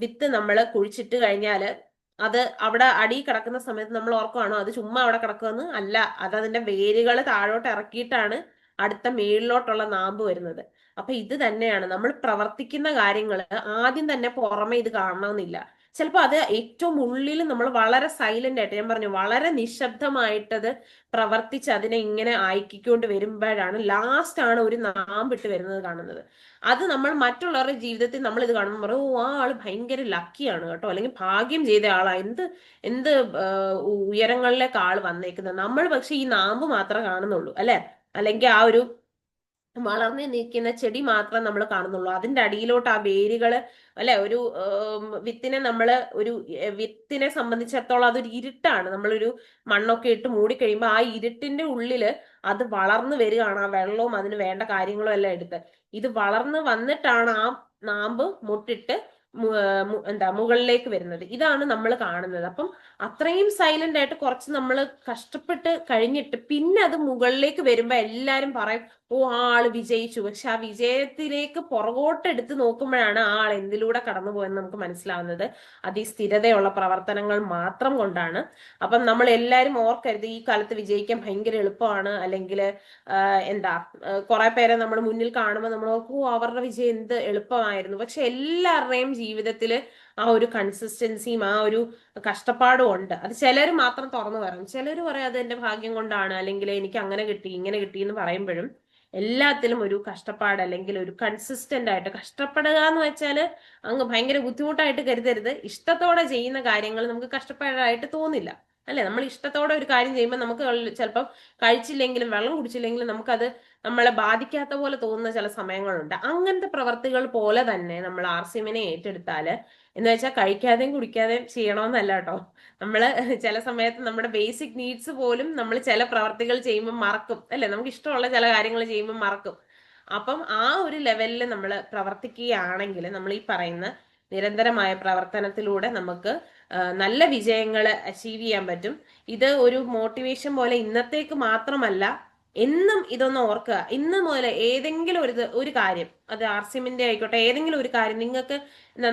വിത്ത് നമ്മൾ കുഴിച്ചിട്ട് കഴിഞ്ഞാല് അത് അവിടെ അടി കിടക്കുന്ന സമയത്ത് നമ്മൾ ഓർക്കുവാണോ അത് ചുമ്മാ അവിടെ കിടക്കുമെന്ന്? അല്ല, അത് അതിന്റെ വേരുകൾ താഴോട്ട് ഇറക്കിയിട്ടാണ് അടുത്ത മേളിലോട്ടുള്ള നാമ്പ് വരുന്നത്. അപ്പൊ ഇത് തന്നെയാണ് നമ്മൾ പ്രവർത്തിക്കുന്ന കാര്യങ്ങൾ ആദ്യം തന്നെ പുറമെ ഇത് കാണണമെന്നില്ല. ചിലപ്പോൾ അത് ഏറ്റവും ഉള്ളിൽ നമ്മൾ വളരെ സൈലന്റ് ആയിട്ട്, ഞാൻ പറഞ്ഞു, വളരെ നിശബ്ദമായിട്ടത് പ്രവർത്തിച്ച് അതിനെ ഇങ്ങനെ അയക്കിക്കൊണ്ട് വരുമ്പോഴാണ് ലാസ്റ്റ് ആണ് ഒരു നാമ്പിട്ട് വരുന്നത് കാണുന്നത്. അത് നമ്മൾ മറ്റുള്ളവരുടെ ജീവിതത്തിൽ നമ്മൾ ഇത് കാണുമ്പോൾ പറയും, ഓ ആ ആള് ഭയങ്കര ലക്കിയാണ് കേട്ടോ, അല്ലെങ്കിൽ ഭാഗ്യം ചെയ്ത ആളാ, എന്ത് എന്ത് ഉയരങ്ങളിലേക്ക് ആള് വന്നേക്കുന്നത്. നമ്മൾ പക്ഷെ ഈ നാമ്പ് മാത്രമേ കാണുന്നുള്ളൂ, അല്ലെ? അല്ലെങ്കിൽ ആ ഒരു വളർന്നു നിൽക്കുന്ന ചെടി മാത്രം നമ്മൾ കാണുന്നുള്ളൂ. അതിന്റെ അടിയിലോട്ട് ആ വേരുകള്, അല്ലെ, ഒരു വിത്തിനെ നമ്മള് ഒരു വിത്തിനെ സംബന്ധിച്ചിടത്തോളം അതൊരു ഇരുട്ടാണ്. നമ്മളൊരു മണ്ണൊക്കെ ഇട്ട് മൂടിക്കഴിയുമ്പോൾ ആ ഇരുട്ടിന്റെ ഉള്ളില് അത് വളർന്നു വരികയാണ്, ആ വെള്ളവും അതിന് വേണ്ട കാര്യങ്ങളും എല്ലാം എടുത്ത്. ഇത് വളർന്ന് വന്നിട്ടാണ് ആ നാമ്പ് മുട്ടിട്ട് എന്താ മുകളിലേക്ക് വരുന്നത്. ഇതാണ് നമ്മൾ കാണുന്നത്. അപ്പം അത്രയും സൈലന്റ് ആയിട്ട് കുറച്ച് നമ്മൾ കഷ്ടപ്പെട്ട് കഴിഞ്ഞിട്ട് പിന്നെ അത് മുകളിലേക്ക് വരുമ്പോ എല്ലാരും പറയും, ഓ ആ ആള് വിജയിച്ചു. പക്ഷെ ആ വിജയത്തിലേക്ക് പുറകോട്ട് എടുത്ത് നോക്കുമ്പോഴാണ് ആ ആൾ എന്തിലൂടെ കടന്നു പോയെന്ന് നമുക്ക് മനസ്സിലാവുന്നത്. അത് ഈ സ്ഥിരതയുള്ള പ്രവർത്തനങ്ങൾ മാത്രം കൊണ്ടാണ്. അപ്പം നമ്മൾ എല്ലാരും ഓർക്കരുത് ഈ കാലത്ത് വിജയിക്കാൻ ഭയങ്കര എളുപ്പമാണ്, അല്ലെങ്കിൽ എന്താ കുറെ പേരെ നമ്മൾ മുന്നിൽ കാണുമ്പോൾ നമ്മൾ ഓർക്കും, ഓ അവരുടെ വിജയം എന്ത് എളുപ്പമായിരുന്നു. പക്ഷെ എല്ലാവരുടെയും ജീവിതത്തില് ആ ഒരു കൺസിസ്റ്റൻസിയും ആ ഒരു കഷ്ടപ്പാടും ഉണ്ട്. അത് ചിലർ മാത്രം തുറന്നു പറയും. ചിലർ പറയും അത് എന്റെ ഭാഗ്യം കൊണ്ടാണ്, അല്ലെങ്കിൽ എനിക്ക് അങ്ങനെ കിട്ടി ഇങ്ങനെ കിട്ടി എന്ന് പറയുമ്പോഴും എല്ലാത്തിലും ഒരു കഷ്ടപ്പാട്, അല്ലെങ്കിൽ ഒരു കൺസിസ്റ്റന്റ് ആയിട്ട് കഷ്ടപ്പെടുക എന്ന് വെച്ചാൽ അങ്ങ് ഭയങ്കര ബുദ്ധിമുട്ടായിട്ട് കരുതരുത്. ഇഷ്ടത്തോടെ ചെയ്യുന്ന കാര്യങ്ങൾ നമുക്ക് കഷ്ടപ്പാടായിട്ട് തോന്നില്ല, അല്ലെ? നമ്മൾ ഇഷ്ടത്തോടെ ഒരു കാര്യം ചെയ്യുമ്പോൾ നമുക്ക് ചിലപ്പം കഴിച്ചില്ലെങ്കിലും വെള്ളം കുടിച്ചില്ലെങ്കിലും നമുക്കത് നമ്മളെ ബാധിക്കാത്ത പോലെ തോന്നുന്ന ചില സമയങ്ങളുണ്ട്. അങ്ങനത്തെ പ്രവർത്തികൾ പോലെ തന്നെ നമ്മൾ ആർസിഎമ്മിനെ ഏറ്റെടുത്താല്, എന്ന് വെച്ചാൽ കഴിക്കാതെയും കുടിക്കാതെയും ചെയ്യണമെന്നല്ല കേട്ടോ. നമ്മള് ചില സമയത്ത് നമ്മുടെ ബേസിക് നീഡ്സ് പോലും നമ്മൾ ചില പ്രവർത്തികൾ ചെയ്യുമ്പോൾ മറക്കും, അല്ലെ? നമുക്ക് ഇഷ്ടമുള്ള ചില കാര്യങ്ങൾ ചെയ്യുമ്പോൾ മറക്കും. അപ്പം ആ ഒരു ലെവലിൽ നമ്മൾ പ്രവർത്തിക്കുകയാണെങ്കിൽ നമ്മൾ ഈ പറയുന്ന നിരന്തരമായ പ്രവർത്തനത്തിലൂടെ നമുക്ക് നല്ല വിജയങ്ങൾ അച്ചീവ് ചെയ്യാൻ പറ്റും. ഇത് ഒരു മോട്ടിവേഷൻ പോലെ ഇന്നത്തേക്ക് മാത്രമല്ല, എന്നും ഇതൊന്ന് ഓർക്കുക. ഇന്ന് മുതൽ ഏതെങ്കിലും ഒരു കാര്യം, അത് ആർസിഎമ്മിന്റെ ആയിക്കോട്ടെ, ഏതെങ്കിലും ഒരു കാര്യം നിങ്ങൾക്ക്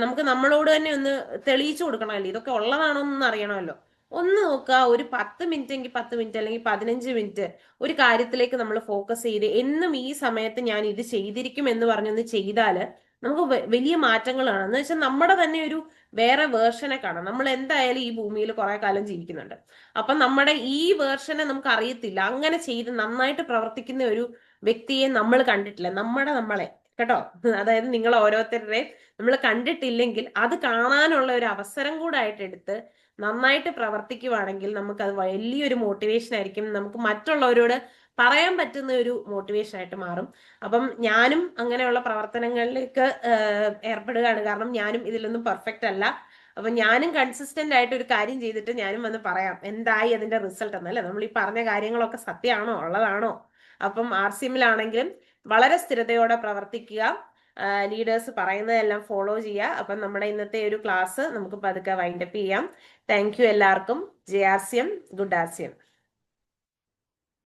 നമുക്ക് നമ്മളോട് തന്നെ ഒന്ന് തെളിയിച്ചു കൊടുക്കണമല്ലോ, ഇതൊക്കെ ഉള്ളതാണോ എന്ന് അറിയണമല്ലോ. ഒന്ന് നോക്കുക, ഒരു 10 മിനിറ്റ് എങ്കിൽ 10 മിനിറ്റ്, അല്ലെങ്കിൽ 15 മിനിറ്റ് ഒരു കാര്യത്തിലേക്ക് നമ്മൾ ഫോക്കസ് ചെയ്ത് എന്നും ഈ സമയത്ത് ഞാൻ ഇത് ചെയ്തിരിക്കും എന്ന് പറഞ്ഞൊന്ന് ചെയ്താല് നമുക്ക് വലിയ മാറ്റങ്ങളാണ്. എന്ന് വെച്ചാൽ നമ്മുടെ തന്നെ ഒരു വേറെ വേർഷനെ കാണാം. നമ്മൾ എന്തായാലും ഈ ഭൂമിയിൽ കുറെ കാലം ജീവിക്കുന്നുണ്ട്. അപ്പൊ നമ്മുടെ ഈ വേർഷനെ നമുക്ക് അറിയത്തില്ല. അങ്ങനെ ചെയ്ത് നന്നായിട്ട് പ്രവർത്തിക്കുന്ന ഒരു വ്യക്തിയെ നമ്മൾ കണ്ടിട്ടില്ല. നമ്മളെ കേട്ടോ. അതായത് നിങ്ങൾ ഓരോരുത്തരുടെയും നമ്മൾ കണ്ടിട്ടില്ലെങ്കിൽ അത് കാണാനുള്ള ഒരു അവസരം കൂടെ ആയിട്ട് എടുത്ത് നന്നായിട്ട് പ്രവർത്തിക്കുവാണെങ്കിൽ നമുക്ക് അത് വലിയൊരു മോട്ടിവേഷൻ ആയിരിക്കും. നമുക്ക് മറ്റുള്ളവരോട് പറയാൻ പറ്റുന്ന ഒരു മോട്ടിവേഷൻ ആയിട്ട് മാറും. അപ്പം ഞാനും അങ്ങനെയുള്ള പ്രവർത്തനങ്ങളിലേക്ക് ഏർപ്പെടുകയാണ്. കാരണം ഞാനും ഇതിലൊന്നും പെർഫെക്റ്റ് അല്ല. അപ്പൊ ഞാനും കൺസിസ്റ്റന്റ് ആയിട്ട് ഒരു കാര്യം ചെയ്തിട്ട് ഞാനും വന്ന് പറയാം എന്തായി അതിന്റെ റിസൾട്ട് എന്നല്ലേ. നമ്മൾ ഈ പറഞ്ഞ കാര്യങ്ങളൊക്കെ സത്യമാണോ, ഉള്ളതാണോ? അപ്പം RCMലാണെങ്കിലും വളരെ സ്ഥിരതയോടെ പ്രവർത്തിക്കുക, ലീഡേഴ്സ് പറയുന്നതെല്ലാം ഫോളോ ചെയ്യുക. അപ്പം നമ്മുടെ ഇന്നത്തെ ഒരു ക്ലാസ് നമുക്ക് പതുക്കെ വൈൻഡപ്പ് ചെയ്യാം. താങ്ക് യു എല്ലാവർക്കും. J RCM, good RCM.